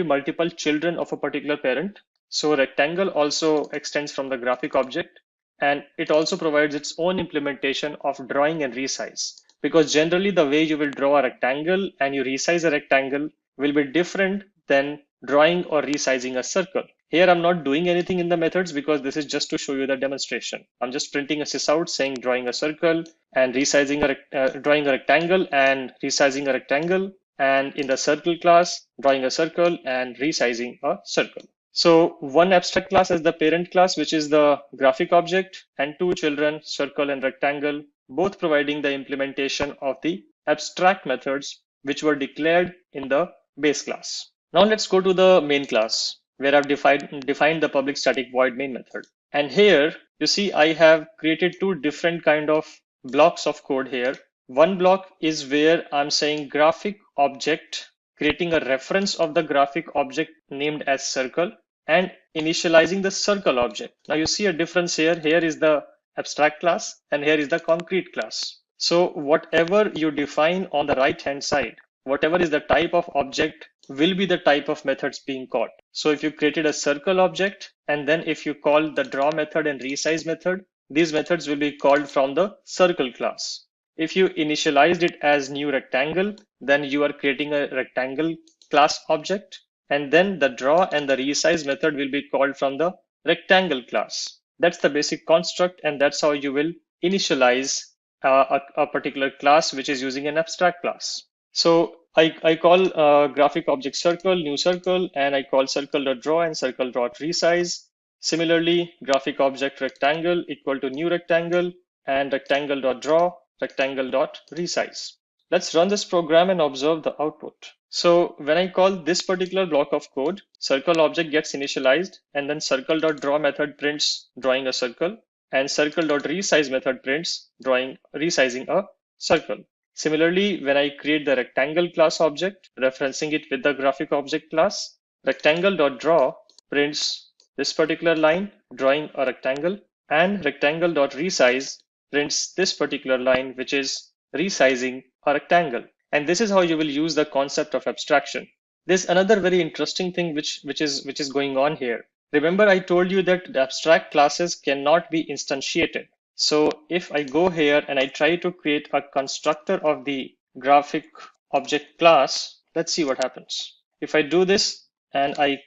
multiple children of a particular parent. So rectangle also extends from the graphic object, and it also provides its own implementation of drawing and resize. Because generally the way you will draw a rectangle and you resize a rectangle will be different than drawing or resizing a circle. Here I'm not doing anything in the methods because this is just to show you the demonstration. I'm just printing a sysout saying drawing a circle and resizing drawing a rectangle and resizing a rectangle, and in the circle class drawing a circle and resizing a circle. So one abstract class as the parent class, which is the graphic object, and two children, circle and rectangle, both providing the implementation of the abstract methods which were declared in the base class. Now let's go to the main class where I've defined the public static void main method. And here you see I have created two different kind of blocks of code here. One block is where I'm saying graphic object, creating a reference of the graphic object named as circle and initializing the circle object. Now you see a difference here. Here is the abstract class and here is the concrete class. So whatever you define on the right hand side, whatever is the type of object will be the type of methods being called. So if you created a circle object and then if you call the draw method and resize method, these methods will be called from the circle class. If you initialized it as new rectangle, then you are creating a rectangle class object, and then the draw and the resize method will be called from the rectangle class. That's the basic construct, and that's how you will initialize a particular class which is using an abstract class. So I call graphic object circle, new circle, and I call circle.draw and circle.resize. Similarly, graphic object rectangle equal to new rectangle and rectangle.draw, rectangle.resize. Let's run this program and observe the output. So when I call this particular block of code, circle object gets initialized, and then circle.draw method prints drawing a circle, and circle.resize method prints resizing a circle. Similarly, when I create the rectangle class object, referencing it with the graphic object class, rectangle.draw prints this particular line, drawing a rectangle, and rectangle.resize prints this particular line, which is resizing a rectangle. And this is how you will use the concept of abstraction. There's another very interesting thing which is going on here. Remember, I told you that the abstract classes cannot be instantiated. So if I go here and I try to create a constructor of the graphic object class, let's see what happens. If I do this and I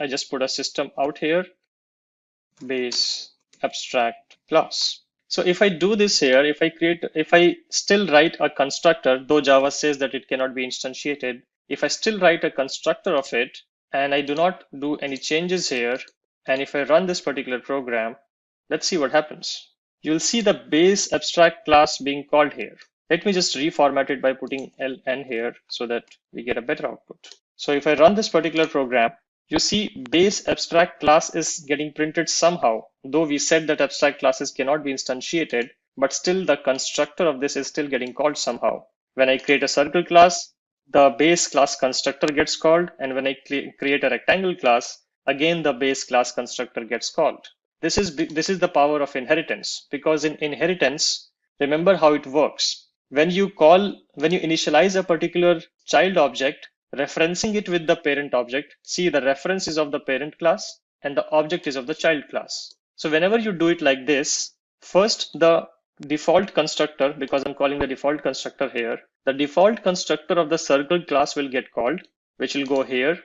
just put a system out here, base abstract class. So if I do this here, if I still write a constructor, though Java says that it cannot be instantiated, if I still write a constructor of it and I do not do any changes here, and if I run this particular program, let's see what happens. You'll see the base abstract class being called here. Let me just reformat it by putting ln here so that we get a better output. So if I run this particular program, you see base abstract class is getting printed somehow, though we said that abstract classes cannot be instantiated, but still the constructor of this is still getting called somehow. When I create a circle class, the base class constructor gets called, and when I create a rectangle class, again the base class constructor gets called. This is the power of inheritance, because in inheritance, remember how it works. When you initialize a particular child object, referencing it with the parent object, see the reference is of the parent class and the object is of the child class. So whenever you do it like this, first the default constructor, because I'm calling the default constructor here, the default constructor of the circle class will get called, which will go here.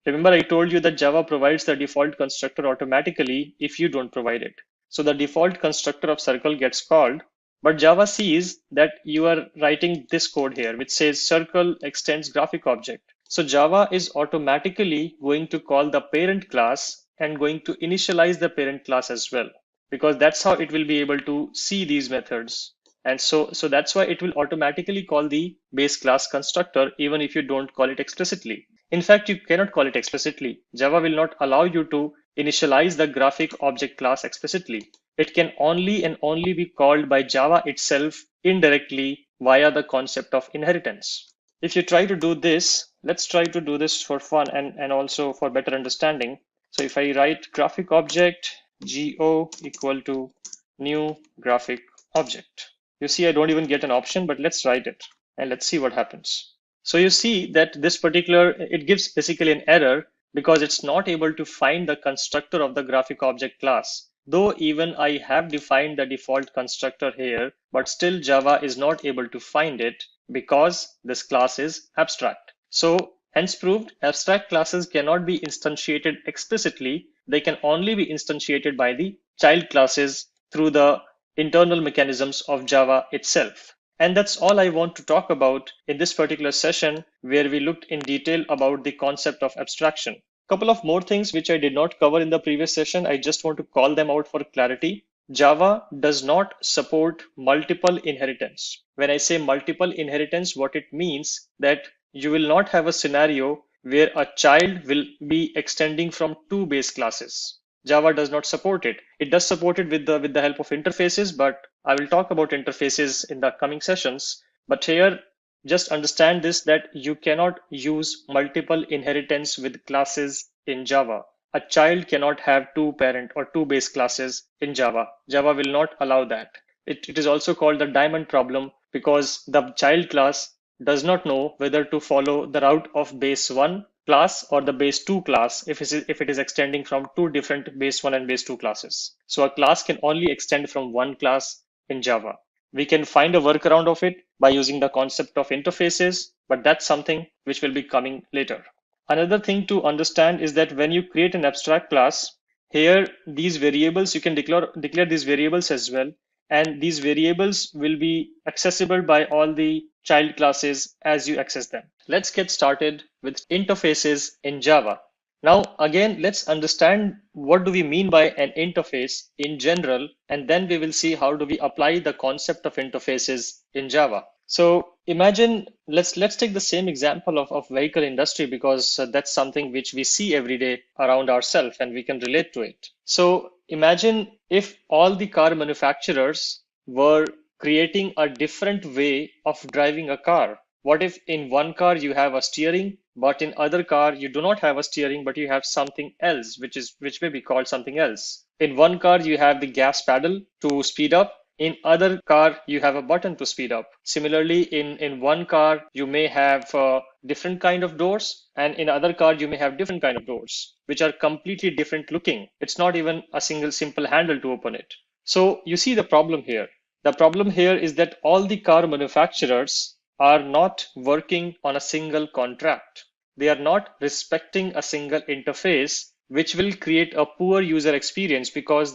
Remember, I told you that Java provides the default constructor automatically if you don't provide it. So the default constructor of circle gets called, but Java sees that you are writing this code here, which says circle extends graphic object. So Java is automatically going to call the parent class and going to initialize the parent class as well, because that's how it will be able to see these methods. And so that's why it will automatically call the base class constructor, even if you don't call it explicitly. In fact, you cannot call it explicitly. Java will not allow you to initialize the graphic object class explicitly. It can only and only be called by Java itself indirectly via the concept of inheritance. If you try to do this, let's try to do this for fun and also for better understanding. So if I write graphic object, GO equal to new graphic object. You see, I don't even get an option, but let's write it and let's see what happens. So you see that this particular, it gives basically an error because it's not able to find the constructor of the graphic object class. Though even I have defined the default constructor here, but still Java is not able to find it because this class is abstract. So hence proved, abstract classes cannot be instantiated explicitly. They can only be instantiated by the child classes through the internal mechanisms of Java itself. And that's all I want to talk about in this particular session, where we looked in detail about the concept of abstraction. Couple of more things which I did not cover in the previous session. I just want to call them out for clarity. Java does not support multiple inheritance. When I say multiple inheritance, what it means that you will not have a scenario where a child will be extending from two base classes. Java does not support it. It does support it with the help of interfaces, but I will talk about interfaces in the coming sessions. But here, just understand this, that you cannot use multiple inheritance with classes in Java. A child cannot have two parent or two base classes in Java. Java will not allow that. It is also called the diamond problem because the child class does not know whether to follow the route of base 1 class or the base 2 class if it is extending from two different base 1 and base 2 classes. So a class can only extend from one class in Java. We can find a workaround of it by using the concept of interfaces, but that's something which will be coming later. Another thing to understand is that when you create an abstract class, here these variables, you can declare these variables as well. And these variables will be accessible by all the child classes as you access them. Let's get started with interfaces in Java. Now, again, let's understand what do we mean by an interface in general, and then we will see how do we apply the concept of interfaces in Java. So imagine, let's take the same example of vehicle industry because that's something which we see every day around ourselves and we can relate to it. So imagine if all the car manufacturers were creating a different way of driving a car. What if in one car you have a steering, but in other car you do not have a steering, but you have something else, which may be called something else. In one car you have the gas pedal to speed up. In other car, you have a button to speed up. Similarly, in one car, you may have different kind of doors, and in other car, you may have different kind of doors, which are completely different looking. It's not even a single simple handle to open it. So you see the problem here. The problem here is that all the car manufacturers are not working on a single contract. They are not respecting a single interface, which will create a poor user experience because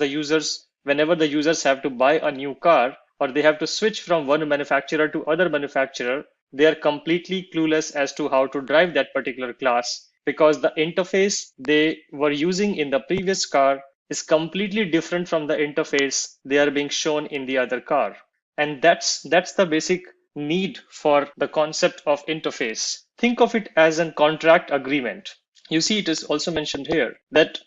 whenever the users have to buy a new car or they have to switch from one manufacturer to other manufacturer, they are completely clueless as to how to drive that particular class because the interface they were using in the previous car is completely different from the interface they are being shown in the other car. And that's the basic need for the concept of interface. Think of it as a contract agreement. You see, it is also mentioned here that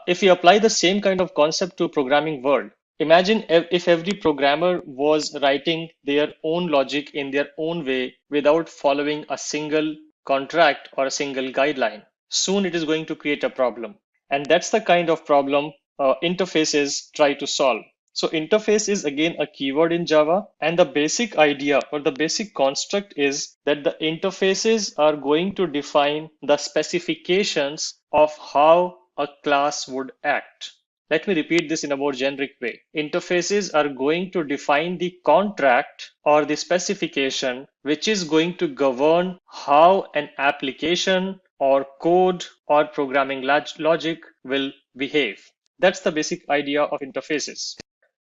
if you apply the same kind of concept to programming world, imagine if every programmer was writing their own logic in their own way without following a single contract or a single guideline. Soon it is going to create a problem. And that's the kind of problem interfaces try to solve. So interface is again a keyword in Java, and the basic idea or the basic construct is that the interfaces are going to define the specifications of how a class would act. Let me repeat this in a more generic way. Interfaces are going to define the contract or the specification which is going to govern how an application or code or programming logic will behave. That's the basic idea of interfaces.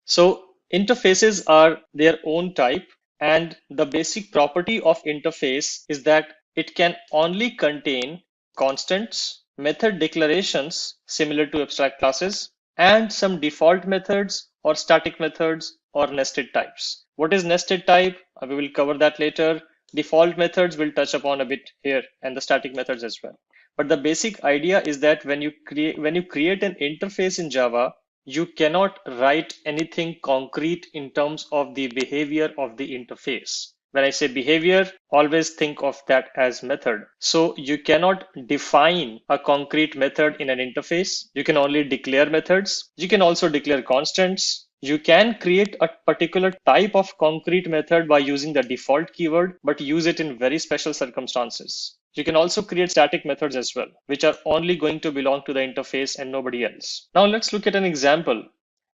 So interfaces are their own type, and the basic property of interface is that it can only contain constants, method declarations similar to abstract classes, and some default methods or static methods or nested types. What is nested type? We will cover that later. Default methods we'll touch upon a bit here, and the static methods as well. But the basic idea is that when you create an interface in Java, you cannot write anything concrete in terms of the behavior of the interface. When I say behavior, always think of that as method. So you cannot define a concrete method in an interface. You can only declare methods. You can also declare constants. You can create a particular type of concrete method by using the default keyword, but use it in very special circumstances. You can also create static methods as well, which are only going to belong to the interface and nobody else. Now let's look at an example.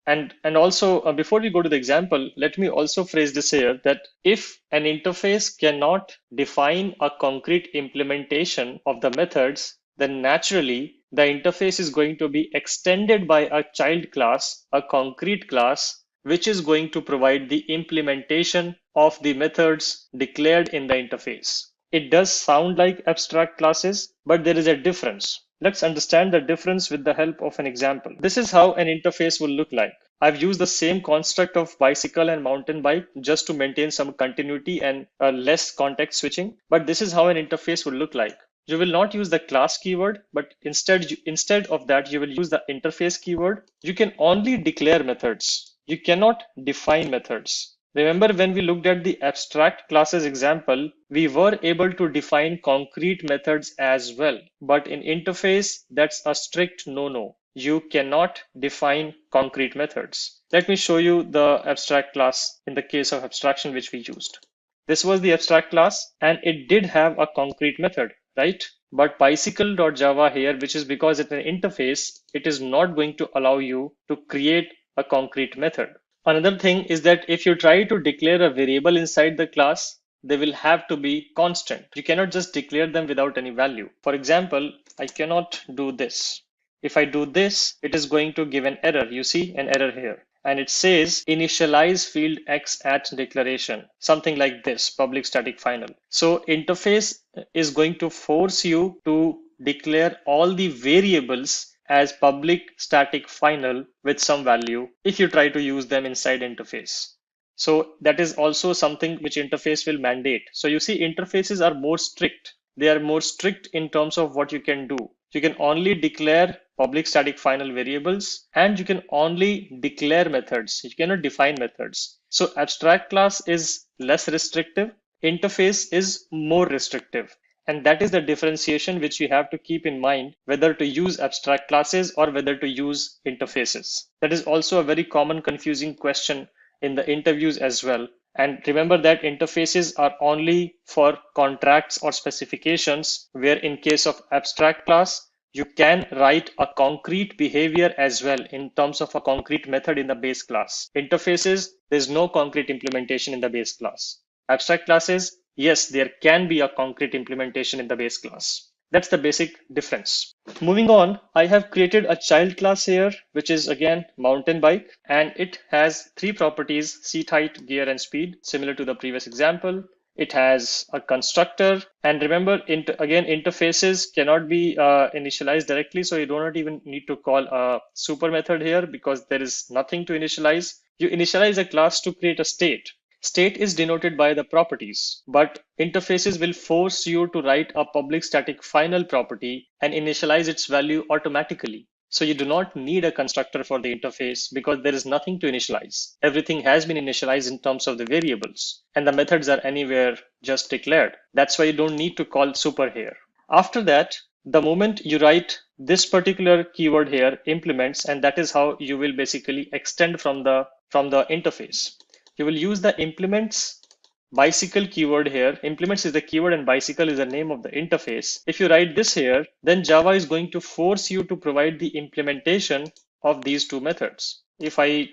And also, before we go to the example, let me also phrase this here that if an interface cannot define a concrete implementation of the methods, then naturally the interface is going to be extended by a child class, a concrete class, which is going to provide the implementation of the methods declared in the interface. It does sound like abstract classes, but there is a difference. Let's understand the difference with the help of an example. This is how an interface will look like. I've used the same construct of bicycle and mountain bike just to maintain some continuity and less context switching. But this is how an interface will look like. You will not use the class keyword, but instead of that, you will use the interface keyword. You can only declare methods. You cannot define methods. Remember when we looked at the abstract classes example, we were able to define concrete methods as well. But in interface, that's a strict no-no. You cannot define concrete methods. Let me show you the abstract class in the case of abstraction which we used. This was the abstract class and it did have a concrete method, right? But bicycle.java here, which is because it's an interface, it is not going to allow you to create a concrete method. Another thing is that if you try to declare a variable inside the class, they will have to be constant. You cannot just declare them without any value. For example, I cannot do this. If I do this, it is going to give an error. You see an error here. And it says initialize field X at declaration, something like this, public static final. So interface is going to force you to declare all the variables as public static final with some value if you try to use them inside interface. So that is also something which interface will mandate. So you see interfaces are more strict. They are more strict in terms of what you can do. You can only declare public static final variables and you can only declare methods. You cannot define methods. So abstract class is less restrictive. Interface is more restrictive. And that is the differentiation which you have to keep in mind, whether to use abstract classes or whether to use interfaces. That is also a very common confusing question in the interviews as well. And remember that interfaces are only for contracts or specifications, where in case of abstract class, you can write a concrete behavior as well in terms of a concrete method in the base class. Interfaces, there's no concrete implementation in the base class. Abstract classes, yes, there can be a concrete implementation in the base class. That's the basic difference. Moving on, I have created a child class here, which is again mountain bike, and it has three properties: seat height, gear, and speed, similar to the previous example. It has a constructor, and remember, again, interfaces cannot be initialized directly, so you do not even need to call a super method here because there is nothing to initialize. You initialize a class to create a state. State is denoted by the properties, but interfaces will force you to write a public static final property and initialize its value automatically. So you do not need a constructor for the interface because there is nothing to initialize. Everything has been initialized in terms of the variables, and the methods are anywhere just declared. That's why you don't need to call super here. After that, the moment you write this particular keyword here, implements, and that is how you will basically extend from the interface. You will use the implements bicycle keyword here. Implements is the keyword and bicycle is the name of the interface. If you write this here, then Java is going to force you to provide the implementation of these two methods. If I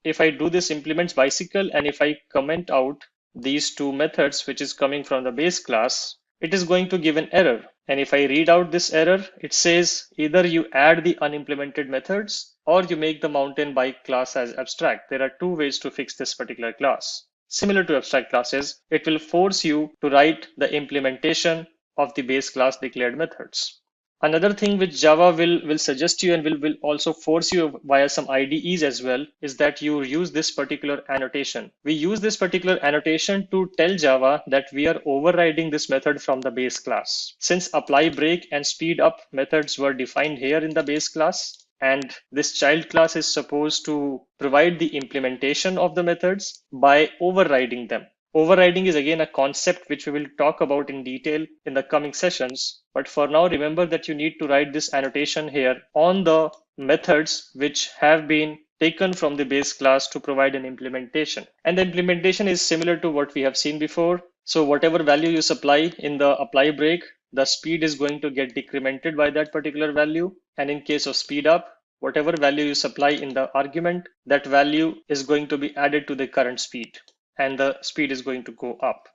do this implements bicycle and if I comment out these two methods, which is coming from the base class, it is going to give an error. And if I read out this error, it says either you add the unimplemented methods or you make the mountain bike class as abstract. There are two ways to fix this particular class. Similar to abstract classes, it will force you to write the implementation of the base class declared methods. Another thing which Java will suggest you and will also force you via some IDEs as well is that you use this particular annotation. We use this particular annotation to tell Java that we are overriding this method from the base class. Since apply break and speed up methods were defined here in the base class, and this child class is supposed to provide the implementation of the methods by overriding them. Overriding is again a concept which we will talk about in detail in the coming sessions. But for now, remember that you need to write this annotation here on the methods which have been taken from the base class to provide an implementation. And the implementation is similar to what we have seen before. So whatever value you supply in the apply break, the speed is going to get decremented by that particular value. And in case of speed up, whatever value you supply in the argument, that value is going to be added to the current speed, and the speed is going to go up.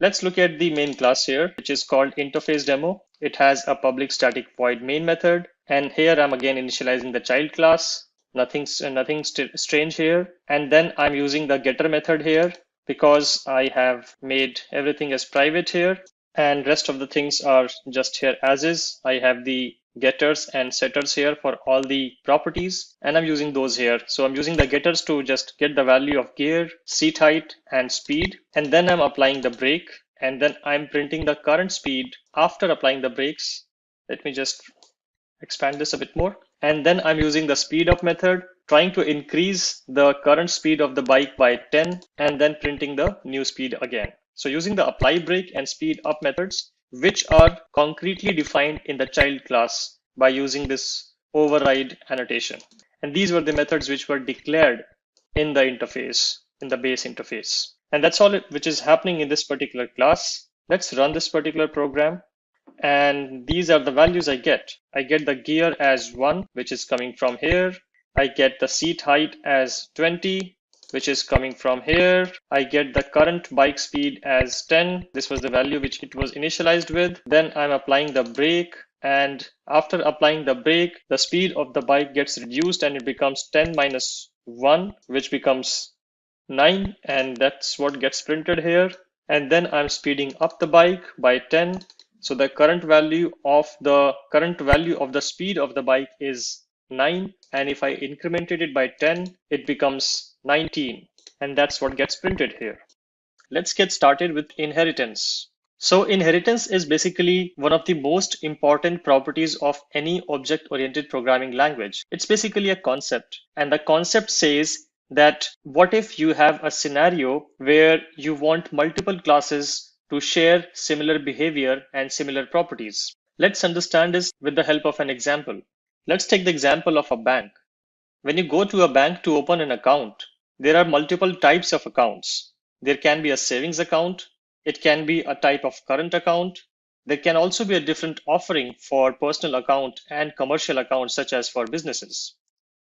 Let's look at the main class here, which is called interface demo. It has a public static void main method. And here I'm again initializing the child class. Nothing strange here. And then I'm using the getter method here because I have made everything as private here. And rest of the things are just here as is. I have the getters and setters here for all the properties, and I'm using those here. So I'm using the getters to just get the value of gear, seat height, and speed. And then I'm applying the brake, and then I'm printing the current speed after applying the brakes. Let me just expand this a bit more. And then I'm using the speed up method, trying to increase the current speed of the bike by 10, and then printing the new speed again. So using the apply brake and speed up methods, which are concretely defined in the child class by using this override annotation. And these were the methods which were declared in the interface, in the base interface. And that's all which is happening in this particular class. Let's run this particular program. And these are the values I get. I get the gear as 1, which is coming from here. I get the seat height as 20, which is coming from here. I get the current bike speed as 10. This was the value which it was initialized with. Then I'm applying the brake. And after applying the brake, the speed of the bike gets reduced and it becomes 10 minus 1, which becomes 9. And that's what gets printed here. And then I'm speeding up the bike by 10. So the current value of the speed of the bike is 9. And if I incremented it by 10, it becomes 19, and that's what gets printed here. Let's get started with inheritance. So inheritance is basically one of the most important properties of any object-oriented programming language. It's basically a concept, and the concept says that what if you have a scenario where you want multiple classes to share similar behavior and similar properties. Let's understand this with the help of an example. Let's take the example of a bank. When you go to a bank to open an account, there are multiple types of accounts. There can be a savings account. It can be a type of current account. There can also be a different offering for personal account and commercial accounts, such as for businesses.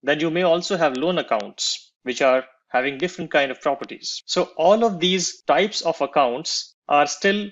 Then you may also have loan accounts, which are having different kind of properties. So all of these types of accounts are still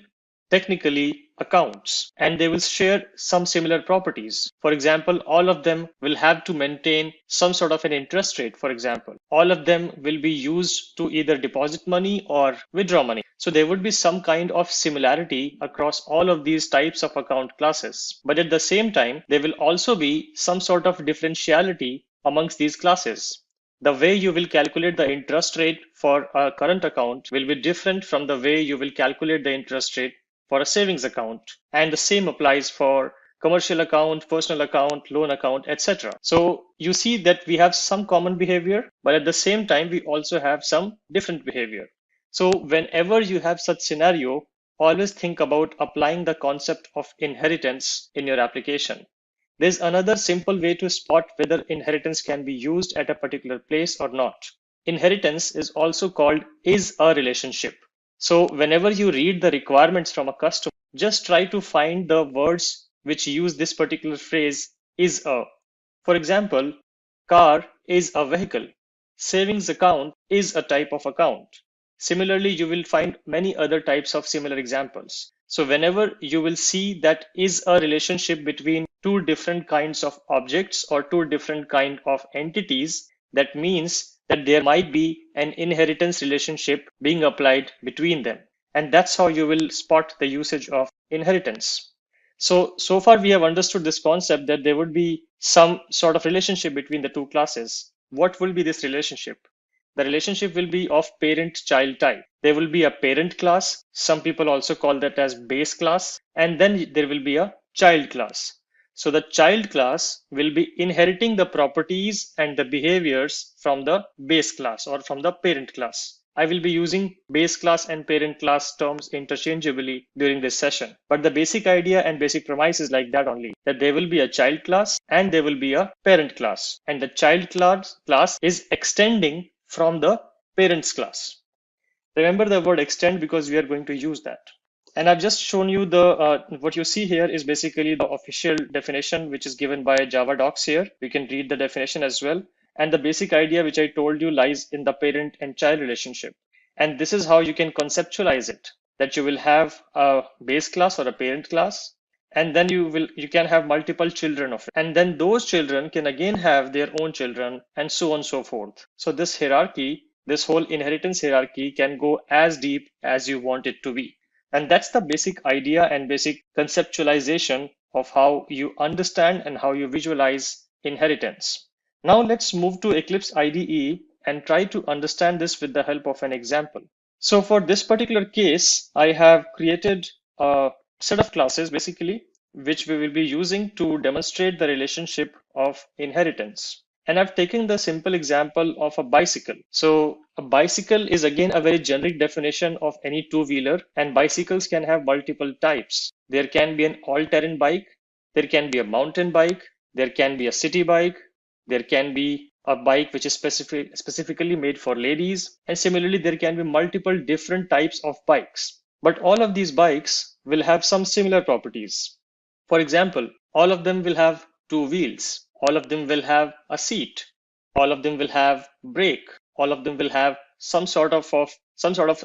technically accounts, and they will share some similar properties. For example, all of them will have to maintain some sort of an interest rate, for example. All of them will be used to either deposit money or withdraw money. So there would be some kind of similarity across all of these types of account classes. But at the same time, there will also be some sort of differentiality amongst these classes. The way you will calculate the interest rate for a current account will be different from the way you will calculate the interest rate for a savings account. And the same applies for commercial account, personal account, loan account, etc. So you see that we have some common behavior, but at the same time, we also have some different behavior. So whenever you have such scenario, always think about applying the concept of inheritance in your application. There's another simple way to spot whether inheritance can be used at a particular place or not. Inheritance is also called is a relationship. So whenever you read the requirements from a customer, just try to find the words which use this particular phrase is a. For example, car is a vehicle. Savings account is a type of account. Similarly, you will find many other types of similar examples. So whenever you will see that is a relationship between two different kinds of objects or two different kind of entities, that means that there might be an inheritance relationship being applied between them. And that's how you will spot the usage of inheritance. So far we have understood this concept that there would be some sort of relationship between the two classes. What will be this relationship? The relationship will be of parent-child type. There will be a parent class. Some people also call that as base class. And then there will be a child class. So the child class will be inheriting the properties and the behaviors from the base class or from the parent class. I will be using base class and parent class terms interchangeably during this session. But the basic idea and basic premise is like that only, that there will be a child class and there will be a parent class. And the child class is extending from the parents class. Remember the word extend because we are going to use that. And I've just shown you the what you see here is basically the official definition, which is given by Java docs here. You can read the definition as well. And the basic idea which I told you lies in the parent and child relationship. And this is how you can conceptualize it, that you will have a base class or a parent class, and then you can have multiple children of it. And then those children can again have their own children and so on and so forth. So this hierarchy, this whole inheritance hierarchy can go as deep as you want it to be. And that's the basic idea and basic conceptualization of how you understand and how you visualize inheritance. Now let's move to Eclipse IDE and try to understand this with the help of an example. So for this particular case, I have created a set of classes basically, which we will be using to demonstrate the relationship of inheritance. And I've taken the simple example of a bicycle. So a bicycle is again a very generic definition of any two-wheeler, and bicycles can have multiple types. There can be an all-terrain bike, there can be a mountain bike, there can be a city bike, there can be a bike which is specifically made for ladies, and similarly there can be multiple different types of bikes. But all of these bikes will have some similar properties. For example, all of them will have two wheels, all of them will have a seat, all of them will have brake, all of them will have some sort of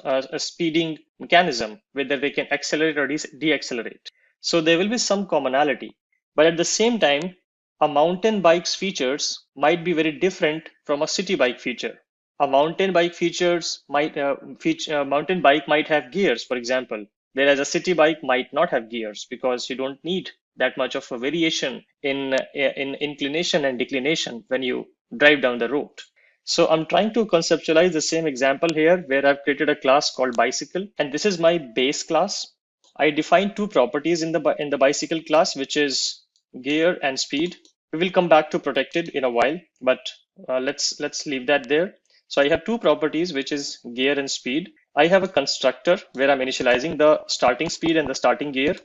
a speeding mechanism, whether they can accelerate or deaccelerate. So there will be some commonality, but at the same time, a mountain bike's features might be very different from a city bike feature. A mountain bike mountain bike might have gears, for example, whereas a city bike might not have gears because you don't need that much of a variation in inclination and declination when you drive down the road. So I'm trying to conceptualize the same example here where I've created a class called bicycle, and this is my base class. I define two properties in the bicycle class, which is gear and speed. We will come back to protected in a while, but let's leave that there. So I have two properties, which is gear and speed. I have a constructor where I'm initializing the starting speed and the starting gear.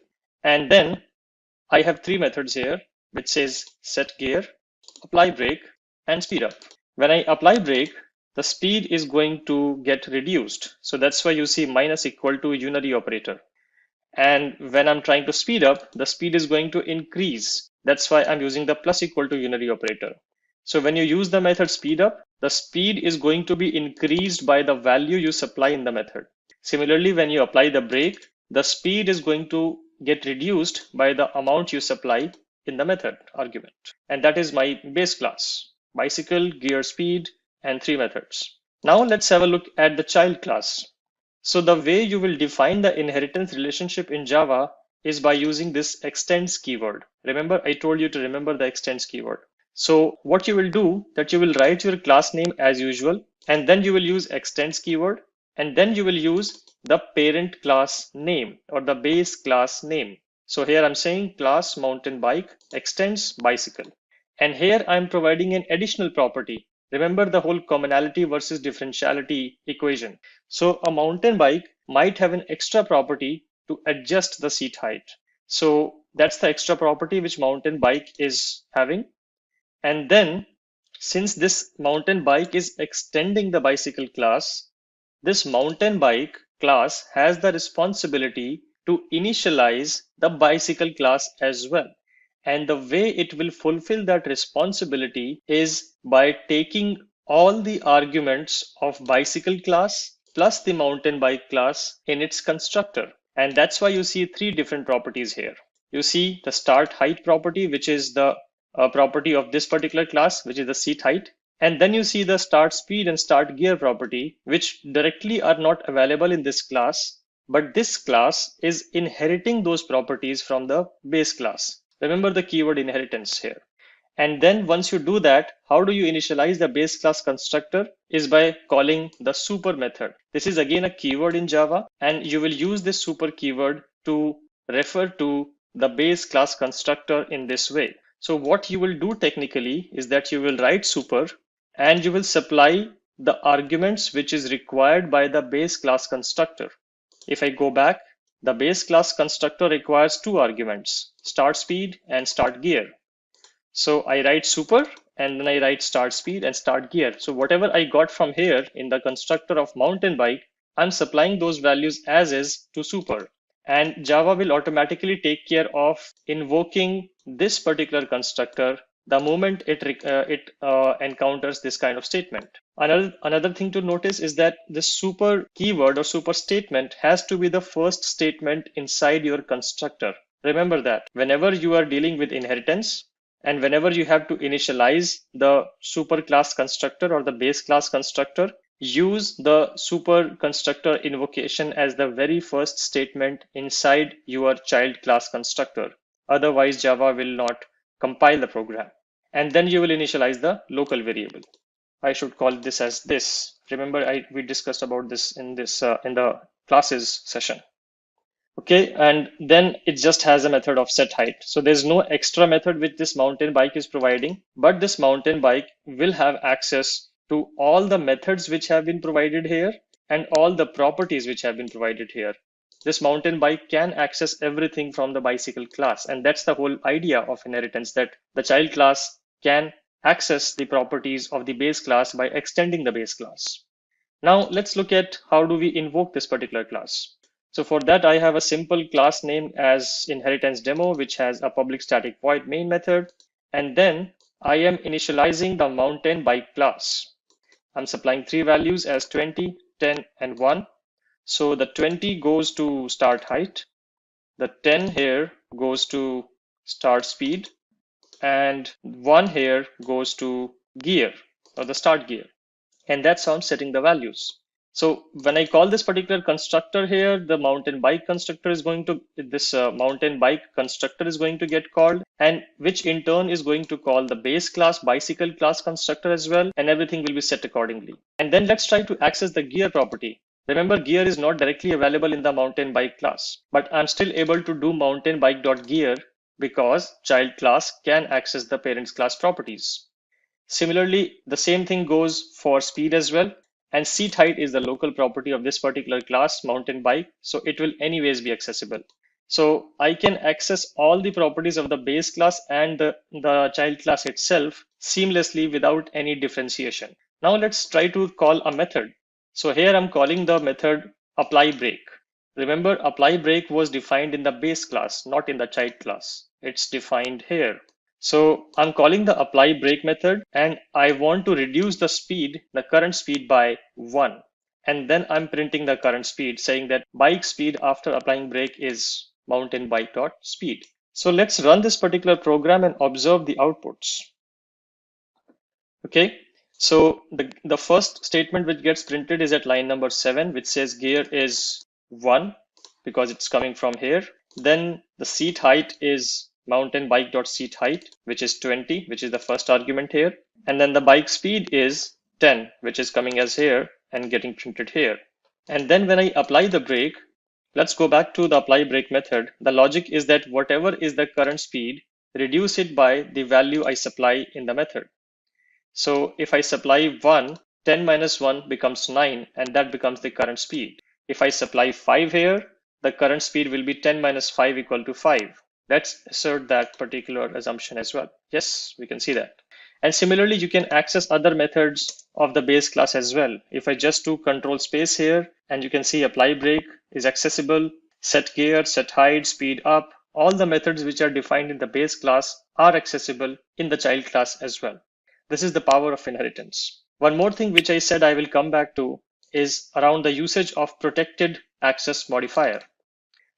And then I have three methods here, which says set gear, apply brake, and speed up. When I apply brake, the speed is going to get reduced. So that's why you see minus equal to unary operator. And when I'm trying to speed up, the speed is going to increase. That's why I'm using the plus equal to unary operator. So when you use the method speed up, the speed is going to be increased by the value you supply in the method. Similarly, when you apply the brake, the speed is going to get reduced by the amount you supply in the method argument. And that is my base class: bicycle, gear, speed, and three methods. Now let's have a look at the child class. So the way you will define the inheritance relationship in Java is by using this extends keyword. Remember, I told you to remember the extends keyword. So what you will do, that you will write your class name as usual, and then you will use extends keyword, and then you will use the parent class name or the base class name. So here I'm saying class mountain bike extends bicycle. And here I'm providing an additional property. Remember the whole commonality versus differentiality equation. So a mountain bike might have an extra property to adjust the seat height. So that's the extra property which mountain bike is having. And then since this mountain bike is extending the bicycle class, this mountain bike class has the responsibility to initialize the bicycle class as well. And the way it will fulfill that responsibility is by taking all the arguments of bicycle class plus the mountain bike class in its constructor. And that's why you see three different properties here. You see the start height property, which is the property of this particular class, which is the seat height. And then you see the start speed and start gear property, which directly are not available in this class, but this class is inheriting those properties from the base class. Remember the keyword inheritance here. And then once you do that, how do you initialize the base class constructor is by calling the super method. This is again a keyword in Java, and you will use this super keyword to refer to the base class constructor in this way. So what you will do technically is that you will write super and you will supply the arguments which is required by the base class constructor. If I go back, the base class constructor requires two arguments, start speed and start gear. So I write super and then I write start speed and start gear. So whatever I got from here in the constructor of mountain bike, I'm supplying those values as is to super. And Java will automatically take care of invoking this particular constructor the moment it encounters this kind of statement. Another thing to notice is that the super keyword or super statement has to be the first statement inside your constructor. Remember that whenever you are dealing with inheritance, and whenever you have to initialize the super class constructor or the base class constructor, use the super constructor invocation as the very first statement inside your child class constructor. Otherwise, Java will not compile the program. And then you will initialize the local variable. I should call this as this. Remember, we discussed about this in the classes session. Okay, and then it just has a method of set height. So there's no extra method which this mountain bike is providing, but this mountain bike will have access to all the methods which have been provided here and all the properties which have been provided here. This mountain bike can access everything from the bicycle class. And that's the whole idea of inheritance, that the child class can access the properties of the base class by extending the base class. Now let's look at how do we invoke this particular class. So for that, I have a simple class name as inheritance demo, which has a public static void main method. And then I am initializing the mountain bike class. I'm supplying three values as 20, 10, and 1. So the 20 goes to start height. The 10 here goes to start speed. And 1 here goes to gear or the start gear. And that's how I'm setting the values. So when I call this particular constructor here, the mountain bike constructor is going to, mountain bike constructor is going to get called, and which in turn is going to call the base class bicycle class constructor as well, and everything will be set accordingly. And then let's try to access the gear property. Remember, gear is not directly available in the mountain bike class, but I'm still able to do mountain bike.gear because child class can access the parents class properties. Similarly, the same thing goes for speed as well. And seat height is the local property of this particular class, mountain bike. So it will anyways be accessible. So I can access all the properties of the base class and the child class itself seamlessly without any differentiation. Now let's try to call a method. So here I'm calling the method apply break. Remember, apply break was defined in the base class, not in the child class. It's defined here. So I'm calling the apply break method and I want to reduce the speed, the current speed by 1. And then I'm printing the current speed, saying that bike speed after applying break is mountain bike.speed. So let's run this particular program and observe the outputs. Okay, so the first statement which gets printed is at line number 7, which says gear is 1 because it's coming from here. Then the seat height is mountain bike.seat height, which is 20, which is the first argument here. And then the bike speed is 10, which is coming as here and getting printed here. And then when I apply the brake, let's go back to the apply brake method. The logic is that whatever is the current speed, reduce it by the value I supply in the method. So if I supply 1, 10 minus 1 becomes 9, and that becomes the current speed. If I supply 5 here, the current speed will be 10 minus 5 equal to 5. Let's assert that particular assumption as well. Yes, we can see that. And similarly, you can access other methods of the base class as well. If I just do control space here, and you can see apply brake is accessible, set gear, set height, speed up, all the methods which are defined in the base class are accessible in the child class as well. This is the power of inheritance. One more thing which I said I will come back to is around the usage of protected access modifier.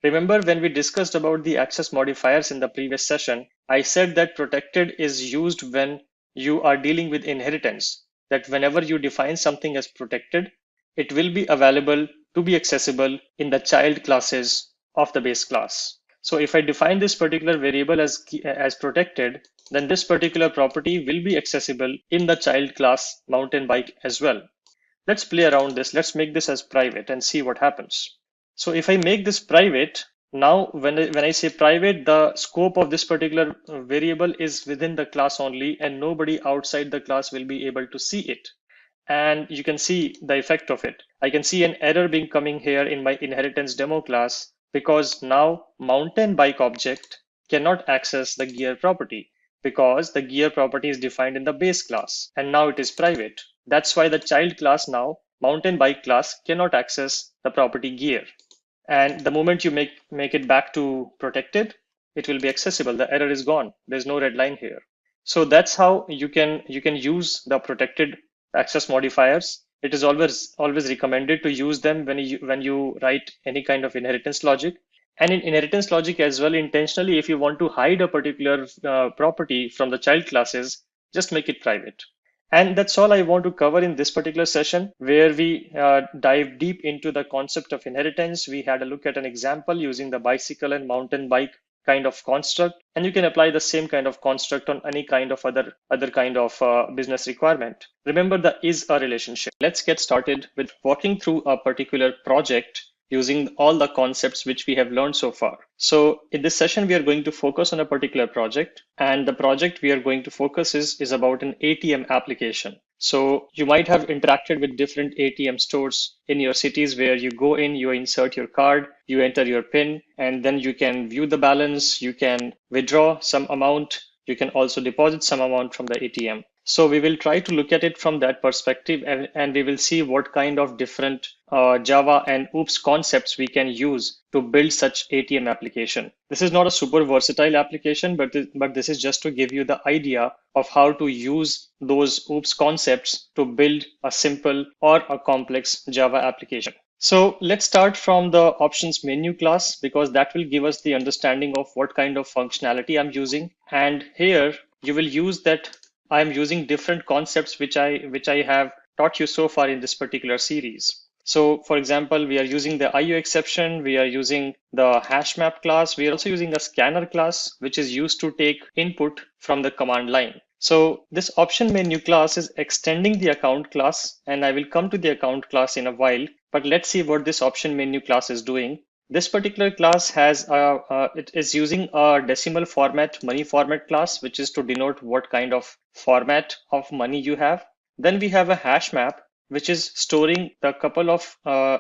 Remember when we discussed about the access modifiers in the previous session, I said that protected is used when you are dealing with inheritance, that whenever you define something as protected, it will be available to be accessible in the child classes of the base class. So if I define this particular variable as protected, then this particular property will be accessible in the child class mountain bike as well. Let's play around this. Let's make this as private and see what happens. So if I make this private, now when I say private, the scope of this particular variable is within the class only, and nobody outside the class will be able to see it. And you can see the effect of it. I can see an error being coming here in my inheritance demo class because now mountain bike object cannot access the gear property because the gear property is defined in the base class and now it is private. That's why the child class now, mountain bike class, cannot access the property gear. And the moment you make it back to protected, it will be accessible. The error is gone. There's no red line here. So that's how you can use the protected access modifiers. It is always recommended to use them when you write any kind of inheritance logic. And in inheritance logic as well, intentionally, if you want to hide a particular property from the child classes, just make it private. And that's all I want to cover in this particular session, where we dive deep into the concept of inheritance. We had a look at an example using the bicycle and mountain bike kind of construct, and you can apply the same kind of construct on any kind of other kind of business requirement. Remember the is a relationship. Let's get started with walking through a particular project using all the concepts which we have learned so far. So in this session, we are going to focus on a particular project, and the project we are going to focus is about an ATM application. So you might have interacted with different ATM stores in your cities where you go in, you insert your card, you enter your PIN, and then you can view the balance, you can withdraw some amount, you can also deposit some amount from the ATM. So we will try to look at it from that perspective, and we will see what kind of different Java and OOPS concepts we can use to build such ATM application. This is not a super versatile application, but this is just to give you the idea of how to use those OOPS concepts to build a simple or a complex Java application. So let's start from the options menu class, because that will give us the understanding of what kind of functionality I'm using. And here you will use that I'm using different concepts which I have taught you so far in this particular series. So for example, we are using the IO exception, we are using the hash map class, we are also using a scanner class, which is used to take input from the command line. So this option menu class is extending the account class, and I will come to the account class in a while, but let's see what this option menu class is doing. This particular class has it is using a decimal format money format class, which is to denote what kind of format of money you have. Then we have a hash map, which is storing the couple of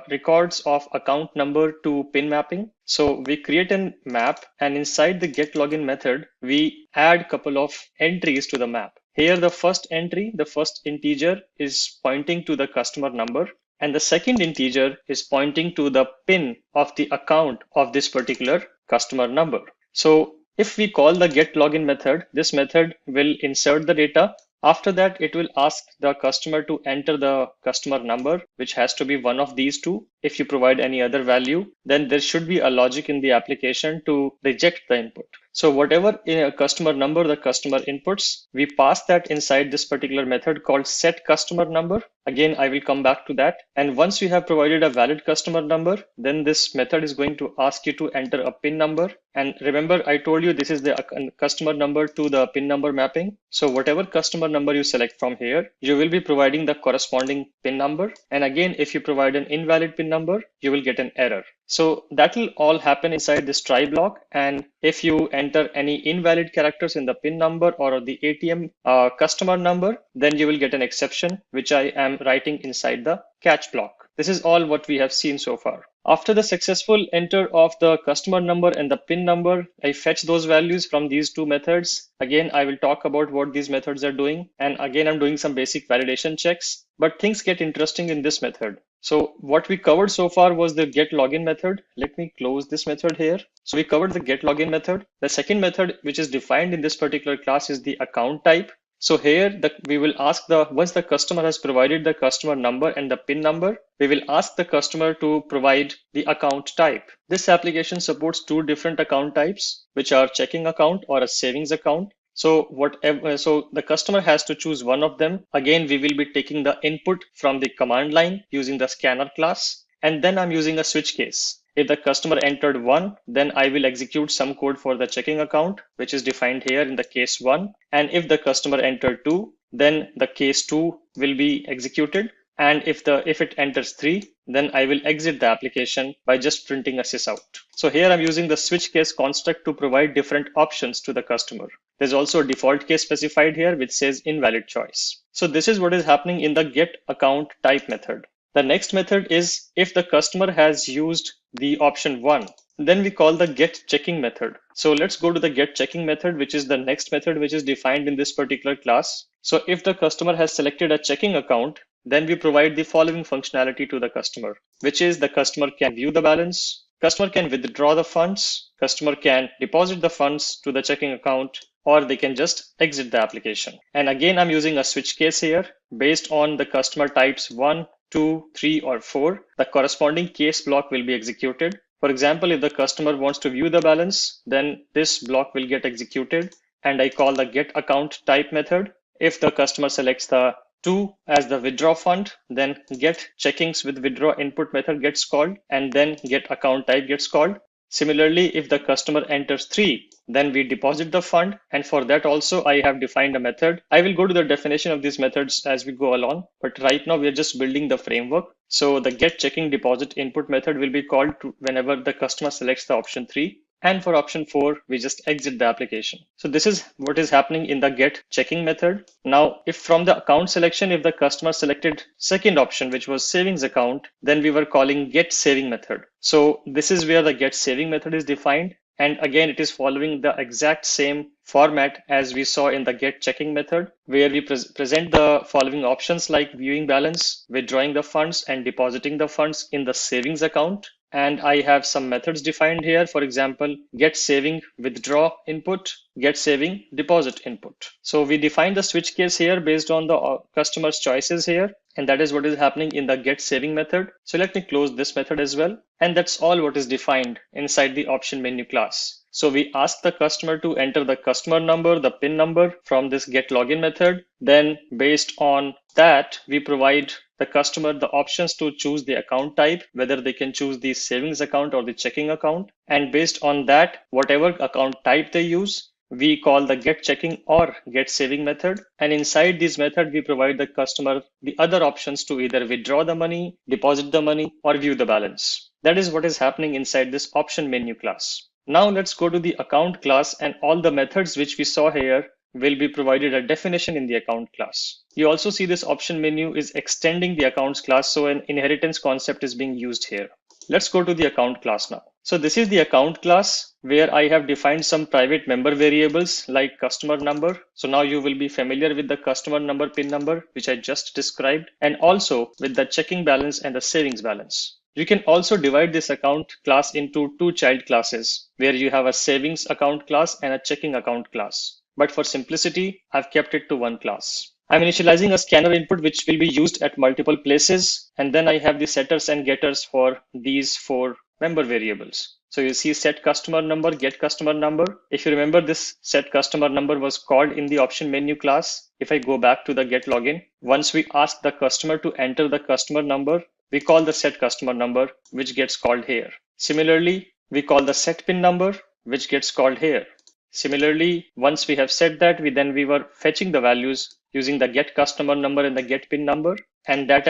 records of account number to PIN mapping. So we create a map, and inside the get login method, we add couple of entries to the map. Here, the first entry, the first integer, is pointing to the customer number, and the second integer is pointing to the PIN of the account of this particular customer number. So if we call the get login method, this method will insert the data. After that, it will ask the customer to enter the customer number, which has to be one of these two. If you provide any other value, then there should be a logic in the application to reject the input. So whatever customer number the customer inputs, we pass that inside this particular method called set customer number. Again, I will come back to that. And once you have provided a valid customer number, then this method is going to ask you to enter a PIN number. And remember, I told you this is the customer number to the PIN number mapping. So whatever customer number you select from here, you will be providing the corresponding PIN number. And again, if you provide an invalid PIN number, you will get an error. So that will all happen inside this try block. And if you enter any invalid characters in the PIN number or the ATM customer number, then you will get an exception, which I am writing inside the catch block. This is all what we have seen so far. After the successful enter of the customer number and the PIN number, I fetch those values from these two methods. Again, I will talk about what these methods are doing. And again, I'm doing some basic validation checks, but things get interesting in this method. So what we covered so far was the get login method. Let me close this method here. So we covered the get login method. The second method, which is defined in this particular class, is the account type. So here we will ask once the customer has provided the customer number and the PIN number, we will ask the customer to provide the account type. This application supports two different account types, which are checking account or a savings account. So the customer has to choose one of them. Again, we will be taking the input from the command line using the scanner class. And then I'm using a switch case. If the customer entered 1, then I will execute some code for the checking account, which is defined here in the case 1. And if the customer entered 2, then the case 2 will be executed. And if it enters 3, then I will exit the application by just printing a sys out. So here I'm using the switch case construct to provide different options to the customer. There's also a default case specified here which says invalid choice. So this is what is happening in the get account type method. The next method is if the customer has used the option 1, then we call the get checking method. So let's go to the get checking method, which is the next method which is defined in this particular class. So if the customer has selected a checking account, then we provide the following functionality to the customer, which is the customer can view the balance, customer can withdraw the funds, customer can deposit the funds to the checking account, or they can just exit the application. And again, I'm using a switch case here based on the customer types 1, 2, 3, or 4. The corresponding case block will be executed. For example, if the customer wants to view the balance, then this block will get executed, and I call the get account type method. If the customer selects the 2 as the withdraw fund, then get checkings with withdraw input method gets called, and then get account type gets called. Similarly, if the customer enters 3, then we deposit the fund, and for that also I have defined a method. I will go to the definition of these methods as we go along, but right now we are just building the framework. So the get checking deposit input method will be called whenever the customer selects the option 3. And for option 4, we just exit the application. So this is what is happening in the get checking method. Now, if from the account selection, if the customer selected second option, which was savings account, then we were calling get saving method. So this is where the get saving method is defined. And again, it is following the exact same format as we saw in the get checking method, where we present the following options like viewing balance, withdrawing the funds, and depositing the funds in the savings account. And I have some methods defined here. For example, get saving withdraw input, get saving deposit input. So we define the switch case here based on the customer's choices here. And that is what is happening in the get saving method. So let me close this method as well. And that's all what is defined inside the option menu class. So we ask the customer to enter the customer number, the PIN number from this get login method. Then based on that, we provide the customer the options to choose the account type, whether they can choose the savings account or the checking account. And based on that, whatever account type they use, we call the get checking or get saving method. And inside this method, we provide the customer the other options to either withdraw the money, deposit the money, or view the balance. That is what is happening inside this option menu class. Now let's go to the account class, and all the methods which we saw here will be provided a definition in the account class. You also see this option menu is extending the accounts class, so an inheritance concept is being used here. Let's go to the account class now. So this is the account class where I have defined some private member variables like customer number. So now you will be familiar with the customer number, PIN number, which I just described, and also with the checking balance and the savings balance. You can also divide this account class into two child classes where you have a savings account class and a checking account class. But for simplicity, I've kept it to one class. I'm initializing a scanner input which will be used at multiple places. And then I have the setters and getters for these four member variables. So you see set customer number, get customer number. If you remember, this set customer number was called in the option menu class. If I go back to the get login, once we ask the customer to enter the customer number, we call the set customer number, which gets called here. Similarly, we call the set PIN number, which gets called here. Similarly, once we have said that, we were fetching the values using the get customer number and the get PIN number. And that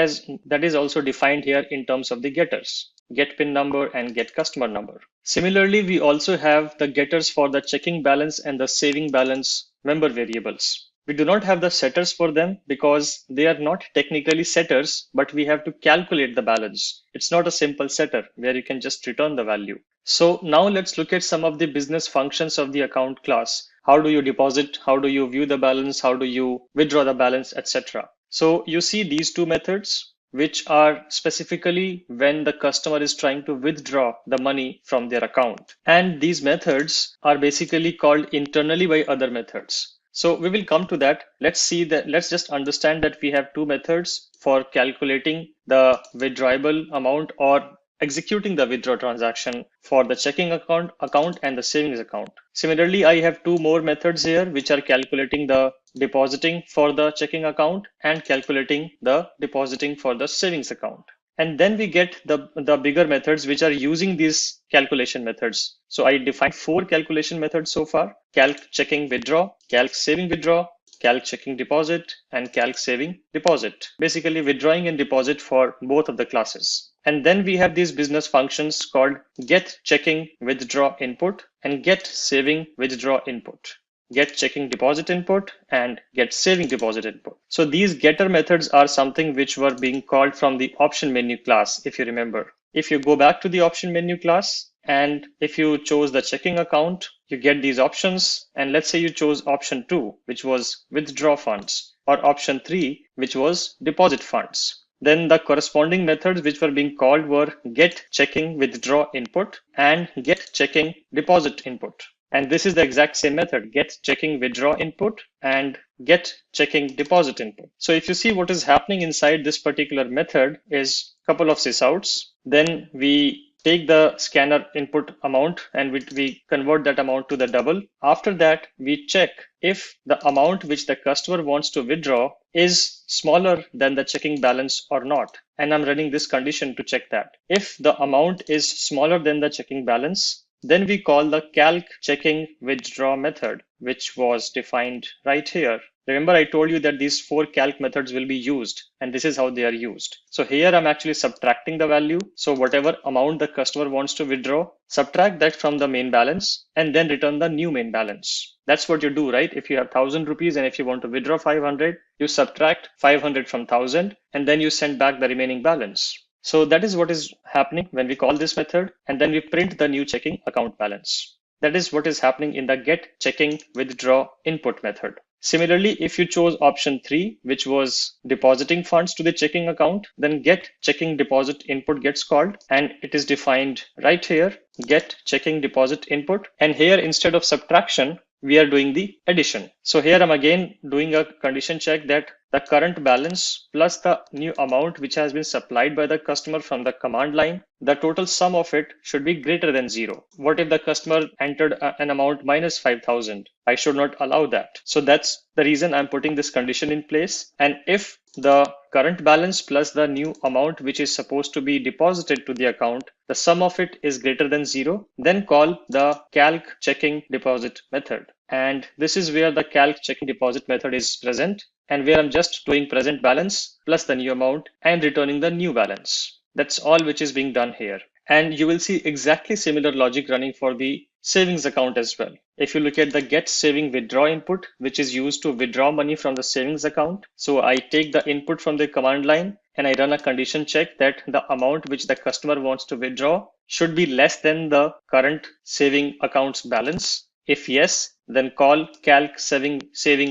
is also defined here in terms of the getters, get PIN number and get customer number. Similarly, we also have the getters for the checking balance and the saving balance member variables. We do not have the setters for them because they are not technically setters, but we have to calculate the balance. It's not a simple setter where you can just return the value. So now let's look at some of the business functions of the account class. How do you deposit? How do you view the balance? How do you withdraw the balance, etc. So you see these two methods, which are specifically when the customer is trying to withdraw the money from their account. And these methods are basically called internally by other methods. So we will come to that. Let's just understand that we have two methods for calculating the withdrawable amount or executing the withdraw transaction for the checking account and the savings account. Similarly, I have two more methods here, which are calculating the depositing for the checking account and calculating the depositing for the savings account. And then we get the bigger methods which are using these calculation methods. So I defined 4 calculation methods so far: calc checking withdraw, calc saving withdraw, calc checking deposit, and calc saving deposit. Basically withdrawing and deposit for both of the classes. And then we have these business functions called get checking withdraw input and get saving withdraw input, get checking deposit input, and get saving deposit input. So these getter methods are something which were being called from the option menu class, if you remember. If you go back to the option menu class, and if you chose the checking account, you get these options. And let's say you chose option 2, which was withdraw funds, or option 3, which was deposit funds. Then the corresponding methods which were being called were get checking withdraw input and get checking deposit input. And this is the exact same method, get checking withdraw input and get checking deposit input. So if you see what is happening inside this particular method is a couple of sysouts. Then we take the scanner input amount and we convert that amount to the double. After that, we check if the amount which the customer wants to withdraw is smaller than the checking balance or not. And I'm running this condition to check that. If the amount is smaller than the checking balance, then we call the calc checking withdraw method, which was defined right here. Remember, I told you that these 4 calc methods will be used, and this is how they are used. So here I'm actually subtracting the value. So whatever amount the customer wants to withdraw, subtract that from the main balance and then return the new main balance. That's what you do, right? If you have 1,000 rupees and if you want to withdraw 500, you subtract 500 from 1,000 and then you send back the remaining balance. So that is what is happening when we call this method, and then we print the new checking account balance. That is what is happening in the get checking withdraw input method. Similarly, if you chose option 3, which was depositing funds to the checking account, then get checking deposit input gets called, and it is defined right here, get checking deposit input. And here, instead of subtraction, we are doing the addition. So here I'm again doing a condition check that the current balance plus the new amount which has been supplied by the customer from the command line, the total sum of it should be greater than 0. What if the customer entered an amount minus 5,000? I should not allow that. So that's the reason I'm putting this condition in place. And if the current balance plus the new amount which is supposed to be deposited to the account, the sum of it is greater than 0, then call the calc checking deposit method. And this is where the calc checking deposit method is present, and where I'm just doing present balance plus the new amount and returning the new balance. That's all which is being done here. And you will see exactly similar logic running for the savings account as well. If you look at the get saving withdraw input, which is used to withdraw money from the savings account. So I take the input from the command line and I run a condition check that the amount which the customer wants to withdraw should be less than the current saving account's balance. If yes, then call calc saving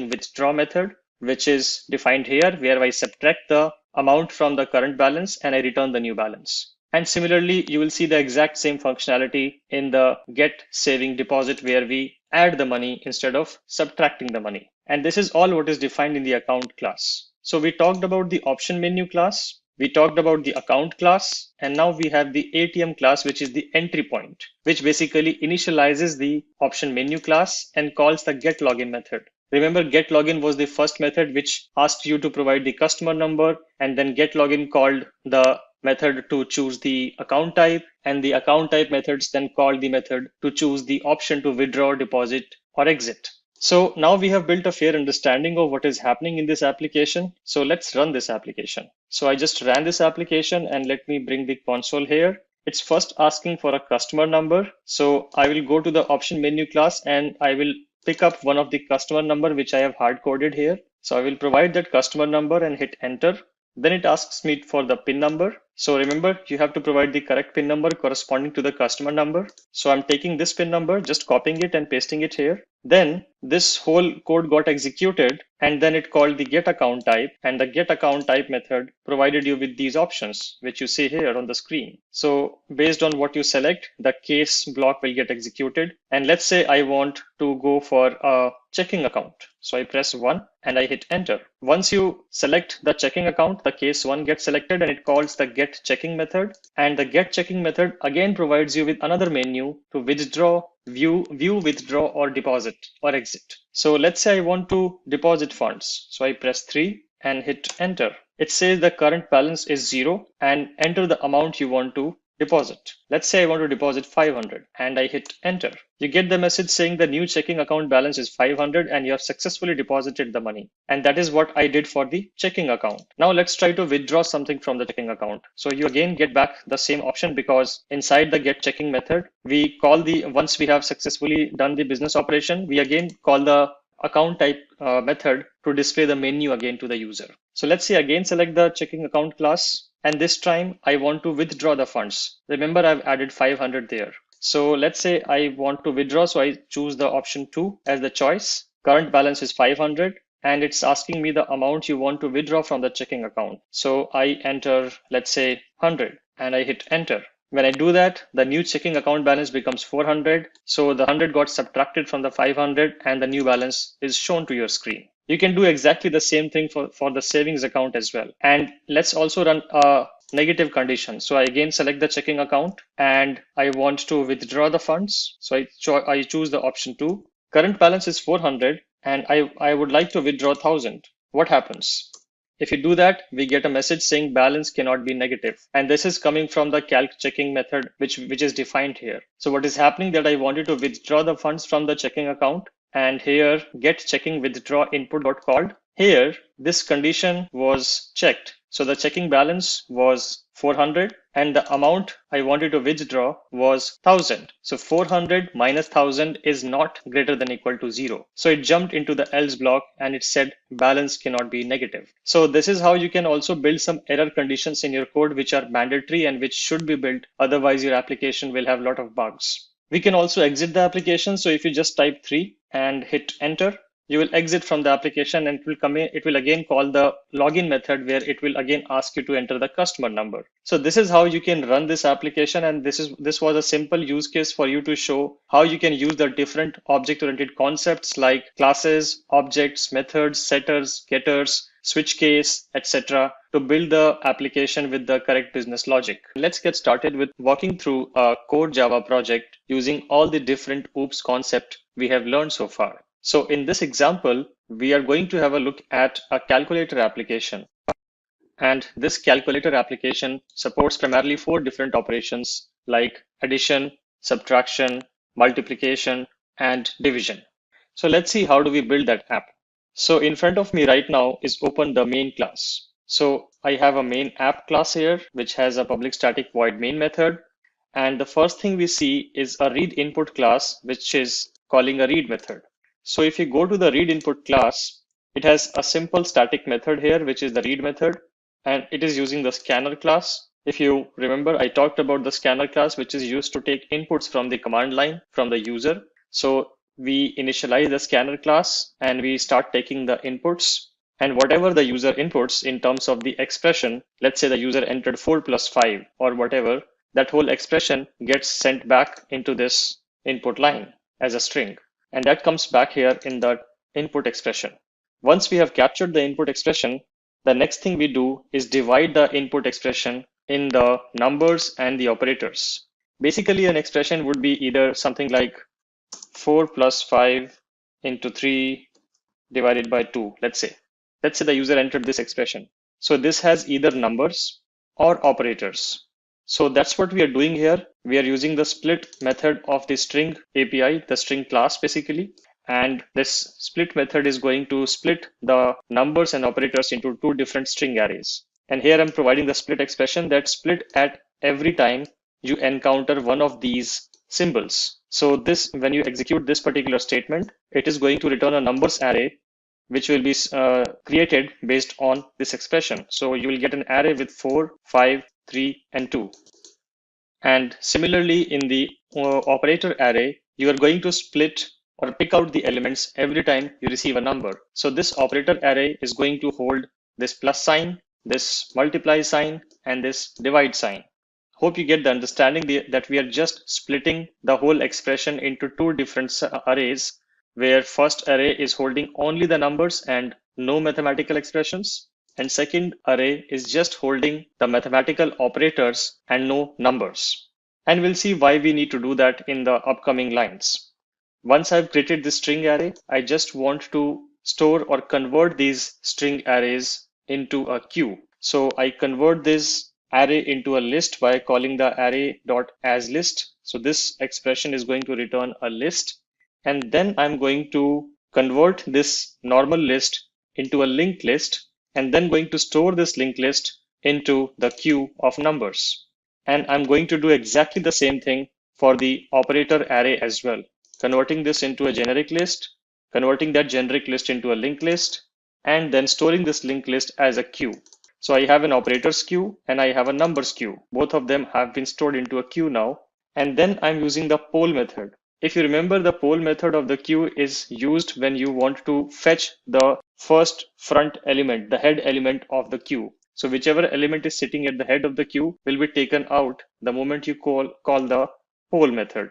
withdraw method, which is defined here, where I subtract the amount from the current balance and I return the new balance. And similarly, you will see the exact same functionality in the get saving deposit, where we add the money instead of subtracting the money. And this is all what is defined in the account class. So we talked about the option menu class, we talked about the account class, and now we have the ATM class, which is the entry point, which basically initializes the option menu class and calls the get login method. Remember, get login was the first method which asked you to provide the customer number, and then get login called the method to choose the account type, and the account type methods then called the method to choose the option to withdraw, deposit, or exit. So now we have built a fair understanding of what is happening in this application. So let's run this application. So I just ran this application, and let me bring the console here. It's first asking for a customer number. So I will go to the option menu class and I will pick up one of the customer number which I have hard coded here. So I will provide that customer number and hit enter. Then it asks me for the PIN number. So remember, you have to provide the correct PIN number corresponding to the customer number. So I'm taking this PIN number, just copying it and pasting it here. Then this whole code got executed, and then it called the get account type, and the get account type method provided you with these options, which you see here on the screen. So based on what you select, the case block will get executed. And let's say I want to go for a checking account. So I press 1 and I hit enter. Once you select the checking account, the case 1 gets selected and it calls the get checking method. And the get checking method again provides you with another menu to withdraw, view, withdraw, or deposit or exit. So let's say I want to deposit funds. So I press 3 and hit enter. it says the current balance is 0 and enter the amount you want to deposit. Let's say I want to deposit 500 and I hit enter. You get the message saying the new checking account balance is 500 and you have successfully deposited the money. And that is what I did for the checking account. Now let's try to withdraw something from the checking account. So you again get back the same option, because inside the get checking method, we call once we have successfully done the business operation, we again call the account type method to display the menu again to the user. So let's say again select the checking account class. And this time I want to withdraw the funds. Remember, I've added 500 there. So let's say I want to withdraw. So I choose the option 2 as the choice. Current balance is 500 and it's asking me the amount you want to withdraw from the checking account. So I enter, let's say 100 and I hit enter. When I do that, the new checking account balance becomes 400. So the 100 got subtracted from the 500 and the new balance is shown to your screen. You can do exactly the same thing for the savings account as well. And let's also run a negative condition. So I again select the checking account and I want to withdraw the funds. So I choose the option 2. Current balance is 400 and I would like to withdraw 1000. What happens? If you do that, we get a message saying balance cannot be negative. And this is coming from the calc checking method, which is defined here. So what is happening that I wanted to withdraw the funds from the checking account, and here get checking withdraw input got called. Here, this condition was checked. So the checking balance was 400 and the amount I wanted to withdraw was 1000. So 400 minus 1000 is not greater than equal to 0. So it jumped into the else block and it said balance cannot be negative. So this is how you can also build some error conditions in your code which are mandatory and which should be built. Otherwise your application will have a lot of bugs. We can also exit the application. So if you just type 3 and hit enter, you will exit from the application and it will again call the login method where it will again ask you to enter the customer number. So this is how you can run this application. And this was a simple use case for you to show how you can use the different object-oriented concepts like classes, objects, methods, setters, getters, switch case, etc. to build the application with the correct business logic. Let's get started with walking through a core Java project using all the different OOPS concept we have learned so far. So in this example, we are going to have a look at a calculator application. And this calculator application supports primarily 4 different operations like addition, subtraction, multiplication, and division. So let's see how do we build that app. So in front of me right now is open the main class. So I have a main app class here, which has a public static void main method. And the first thing we see is a read input class, which is calling a read method. So if you go to the read input class, it has a simple static method here, which is the read method, and it is using the scanner class. If you remember, I talked about the scanner class, which is used to take inputs from the command line from the user. So we initialize the scanner class and we start taking the inputs, and whatever the user inputs in terms of the expression, let's say the user entered 4 plus 5 or whatever, that whole expression gets sent back into this input line as a string. And that comes back here in the input expression. Once we have captured the input expression, the next thing we do is divide the input expression in the numbers and the operators. Basically, an expression would be either something like 4 plus 5 into 3 divided by 2, let's say. Let's say the user entered this expression. So this has either numbers or operators. So that's what we are doing here. We are using the split method of the string API, the string class basically. And this split method is going to split the numbers and operators into 2 different string arrays. And here I'm providing the split expression that split at every time you encounter one of these symbols. So this, when you execute this particular statement, it is going to return a numbers array, which will be created based on this expression. So you will get an array with 4, 5, 3, and 2. And similarly, in the operator array, you are going to split or pick out the elements every time you receive a number. So this operator array is going to hold this plus sign, this multiply sign, and this divide sign. Hope you get the understanding that we are just splitting the whole expression into 2 different arrays, where first array is holding only the numbers and no mathematical expressions, and second array is just holding the mathematical operators and no numbers. And we'll see why we need to do that in the upcoming lines. Once I've created this string array, I just want to store or convert these string arrays into a queue. So I convert this array into a list by calling the array.asList. So this expression is going to return a list. And then I'm going to convert this normal list into a linked list, and then going to store this linked list into the queue of numbers. And I'm going to do exactly the same thing for the operator array as well, converting this into a generic list, converting that generic list into a linked list, and then storing this linked list as a queue. So I have an operators queue and I have a numbers queue. Both of them have been stored into a queue now. And then I'm using the poll method. If you remember, the poll method of the queue is used when you want to fetch the first front element, the head element of the queue. So whichever element is sitting at the head of the queue will be taken out the moment you call the poll method.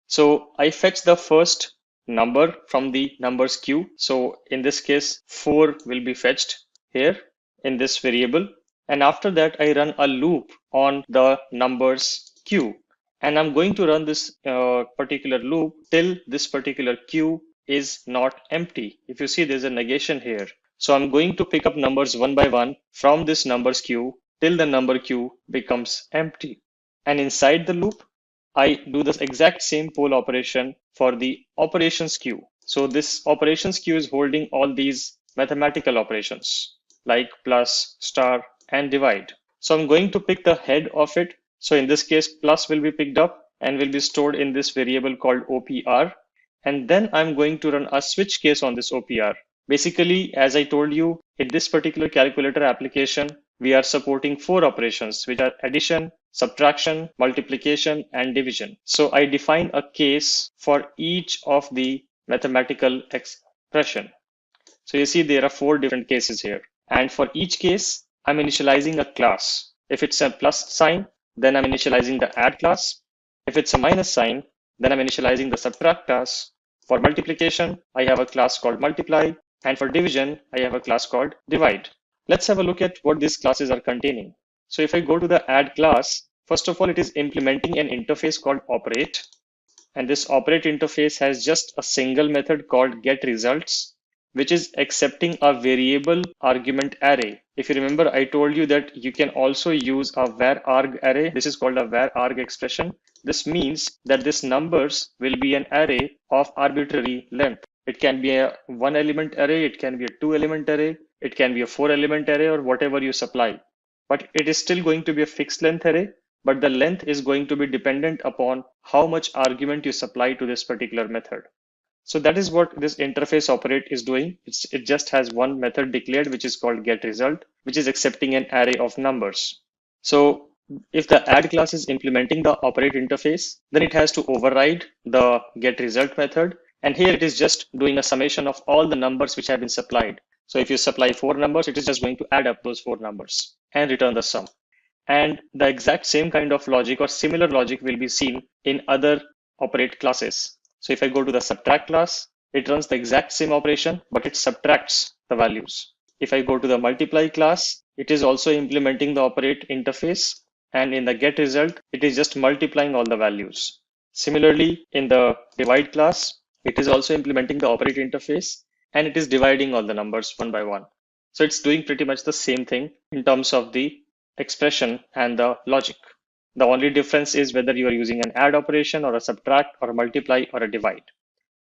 So I fetch the first number from the numbers queue. So in this case, 4 will be fetched here in this variable. And after that, I run a loop on the numbers queue. And I'm going to run this particular loop till this particular queue is not empty. If you see, there's a negation here. So I'm going to pick up numbers one by one from this numbers queue till the number queue becomes empty. And inside the loop, I do the exact same poll operation for the operations queue. So this operations queue is holding all these mathematical operations like plus, star, and divide. So I'm going to pick the head of it. So in this case, plus will be picked up and will be stored in this variable called OPR. And then I'm going to run a switch case on this OPR. Basically, as I told you, in this particular calculator application, we are supporting 4 operations, which are addition, subtraction, multiplication, and division. So I define a case for each of the mathematical expression. So you see there are 4 different cases here. And for each case, I'm initializing a class. If it's a plus sign, then I'm initializing the add class. If it's a minus sign, then I'm initializing the subtract class. For multiplication, I have a class called multiply. And for division, I have a class called divide. Let's have a look at what these classes are containing. So if I go to the add class, first of all, it is implementing an interface called operate. And this operate interface has just a single method called getResults, which is accepting a variable argument array. If you remember, I told you that you can also use a var_arg array. This is called a var_arg expression. This means that this numbers will be an array of arbitrary length. It can be a 1-element array, it can be a 2-element array, it can be a 4-element array, or whatever you supply. But it is still going to be a fixed length array, but the length is going to be dependent upon how much argument you supply to this particular method. So that is what this interface operate is doing. It just has one method declared, which is called getResult, which is accepting an array of numbers. So if the add class is implementing the operate interface, then it has to override the getResult method. And here it is just doing a summation of all the numbers which have been supplied. So if you supply 4 numbers, it is just going to add up those 4 numbers and return the sum. And the exact same kind of logic or similar logic will be seen in other operate classes. So if I go to the subtract class, it runs the exact same operation, but it subtracts the values. If I go to the multiply class, it is also implementing the operate interface. And in the get result, it is just multiplying all the values. Similarly, in the divide class, it is also implementing the operate interface, and it is dividing all the numbers one by one. So it's doing pretty much the same thing in terms of the expression and the logic. The only difference is whether you are using an add operation or a subtract or a multiply or a divide.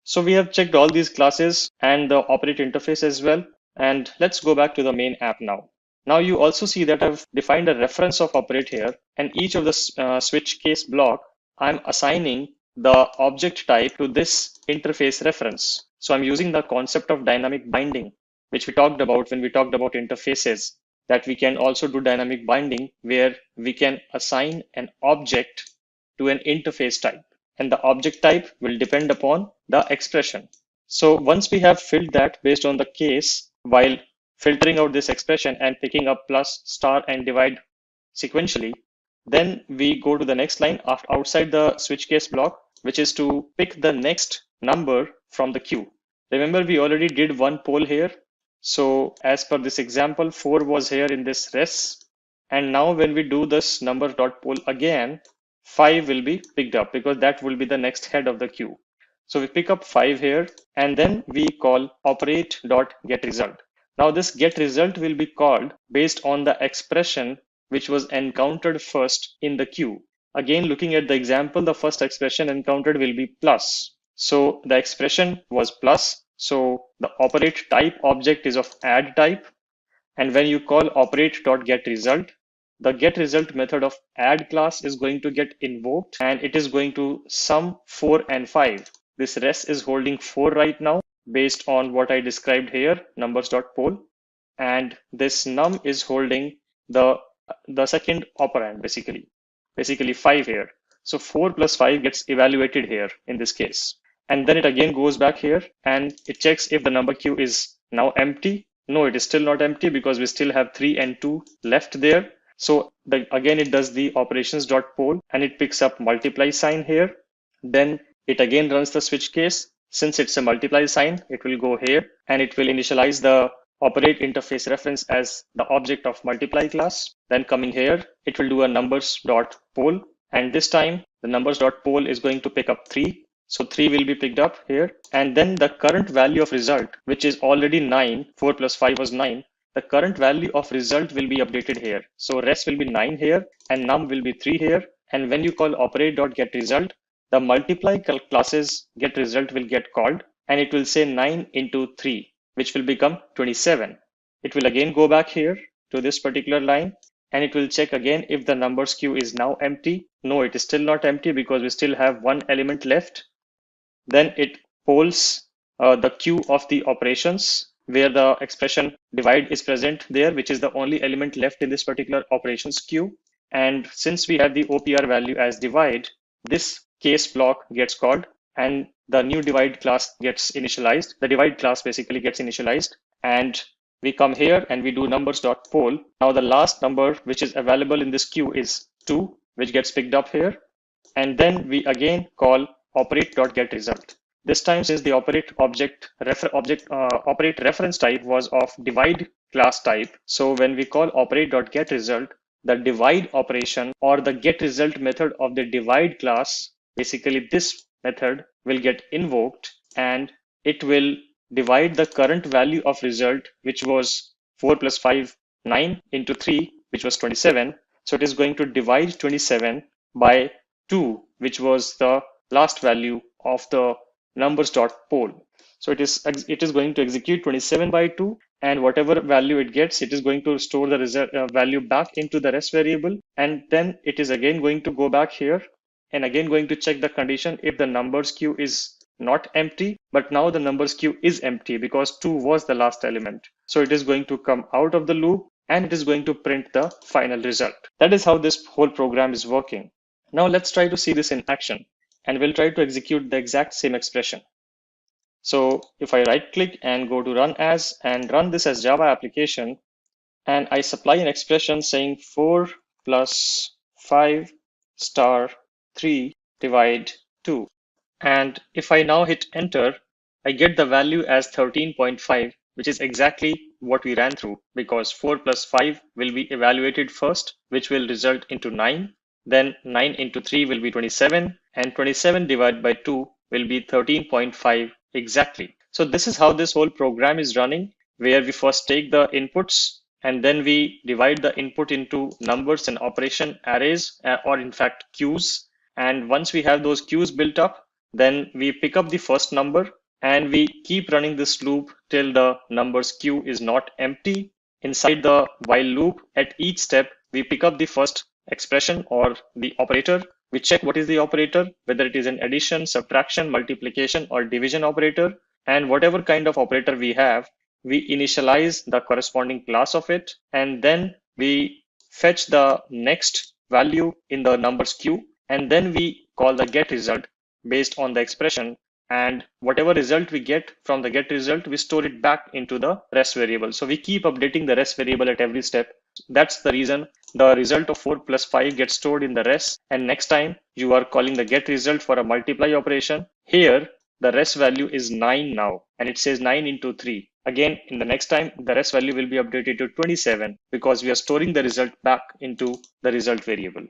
So we have checked all these classes and the operate interface as well. And let's go back to the main app now. Now you also see that I've defined a reference of operate here, and each of the switch case block, I'm assigning the object type to this interface reference. So I'm using the concept of dynamic binding, which we talked about when we talked about interfaces, that we can also do dynamic binding where we can assign an object to an interface type, and the object type will depend upon the expression. So once we have filled that based on the case, while filtering out this expression and picking up plus, star, and divide sequentially, then we go to the next line outside the switch case block, which is to pick the next number from the queue. Remember, we already did one poll here. So as per this example, 4 was here in this res. And now when we do this number.poll again, 5 will be picked up because that will be the next head of the queue. So we pick up 5 here, and then we call operate.getResult. Now this get result will be called based on the expression which was encountered first in the queue. Again, looking at the example, the first expression encountered will be plus. So the expression was plus. So the operate type object is of add type. And when you call operate.getResult, the getResult method of add class is going to get invoked and it is going to sum 4 and 5. This res is holding 4 right now based on what I described here, numbers.poll. And this num is holding the second operand, basically 5 here. So 4 plus 5 gets evaluated here in this case. And then it again goes back here and it checks if the number queue is now empty. No, it is still not empty because we still have 3 and 2 left there. So again, it does the operations.poll and it picks up multiply sign here. Then it again runs the switch case. Since it's a multiply sign, it will go here and it will initialize the operate interface reference as the object of multiply class. Then coming here, it will do a numbers.poll. And this time the numbers.poll is going to pick up 3. So 3 will be picked up here. And then the current value of result, which is already 9, 4 plus 5 was 9. The current value of result will be updated here. So res will be 9 here and num will be 3 here. And when you call operate.getResult, the multiply classes getResult will get called and it will say 9 into 3, which will become 27. It will again go back here to this particular line and it will check again if the numbers queue is now empty. No, it is still not empty because we still have one element left. Then it polls the queue of the operations where the expression divide is present there, which is the only element left in this particular operations queue. And since we have the OPR value as divide, this case block gets called and the new divide class gets initialized. The divide class basically gets initialized and we come here and we do numbers.poll. Now the last number which is available in this queue is 2, which gets picked up here. And then we again call operate.getResult. This time, since the operate reference type was of divide class type, so when we call operate.getResult, the divide operation or the getResult method of the divide class, basically this method will get invoked and it will divide the current value of result, which was 4 plus 5, 9 into 3, which was 27. So it is going to divide 27 by 2, which was the last value of the numbers.poll. So it is going to execute 27 by 2 and whatever value it gets, it is going to store the result value back into the rest variable. And then it is again going to go back here and again going to check the condition if the numbers queue is not empty, but now the numbers queue is empty because 2 was the last element. So it is going to come out of the loop and it is going to print the final result. That is how this whole program is working. Now let's try to see this in action and we'll try to execute the exact same expression. So if I right click and go to run as and run this as Java application and I supply an expression saying 4 plus 5 star 3 divide 2. And if I now hit enter, I get the value as 13.5, which is exactly what we ran through because 4 plus 5 will be evaluated first, which will result into 9. Then 9 into 3 will be 27 and 27 divided by 2 will be 13.5 exactly. So this is how this whole program is running, where we first take the inputs and then we divide the input into numbers and operation arrays or in fact queues. And once we have those queues built up, then we pick up the first number and we keep running this loop till the numbers queue is not empty. Inside the while loop, at each step, we pick up the first expression or the operator. We check what is the operator, whether it is an addition, subtraction, multiplication, or division operator. And whatever kind of operator we have, we initialize the corresponding class of it. And then we fetch the next value in the numbers queue. And then we call the get result based on the expression. And whatever result we get from the get result, we store it back into the rest variable. So we keep updating the rest variable at every step. That's the reason the result of 4 plus 5 gets stored in the rest. And next time you are calling the get result for a multiply operation, here the rest value is 9 now, and it says 9 into 3. Again, in the next time, the rest value will be updated to 27 because we are storing the result back into the result variable.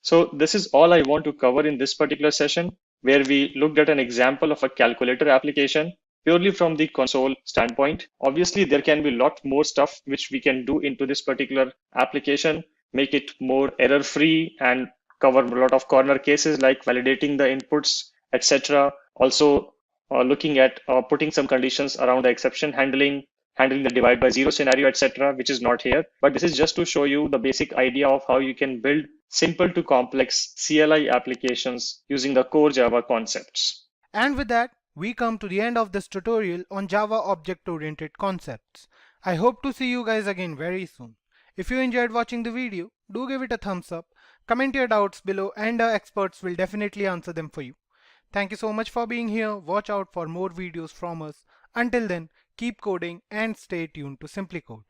So this is all I want to cover in this particular session, where we looked at an example of a calculator application purely from the console standpoint. Obviously, there can be a lot more stuff which we can do into this particular application, make it more error-free and cover a lot of corner cases like validating the inputs, etc. Also, looking at putting some conditions around the exception handling the divide by zero scenario, etc., which is not here. But this is just to show you the basic idea of how you can build simple to complex CLI applications using the core Java concepts. And with that, we come to the end of this tutorial on Java object-oriented concepts. I hope to see you guys again very soon. If you enjoyed watching the video, do give it a thumbs up, comment your doubts below, and our experts will definitely answer them for you. Thank you so much for being here. Watch out for more videos from us. Until then, keep coding and stay tuned to SimpliCode.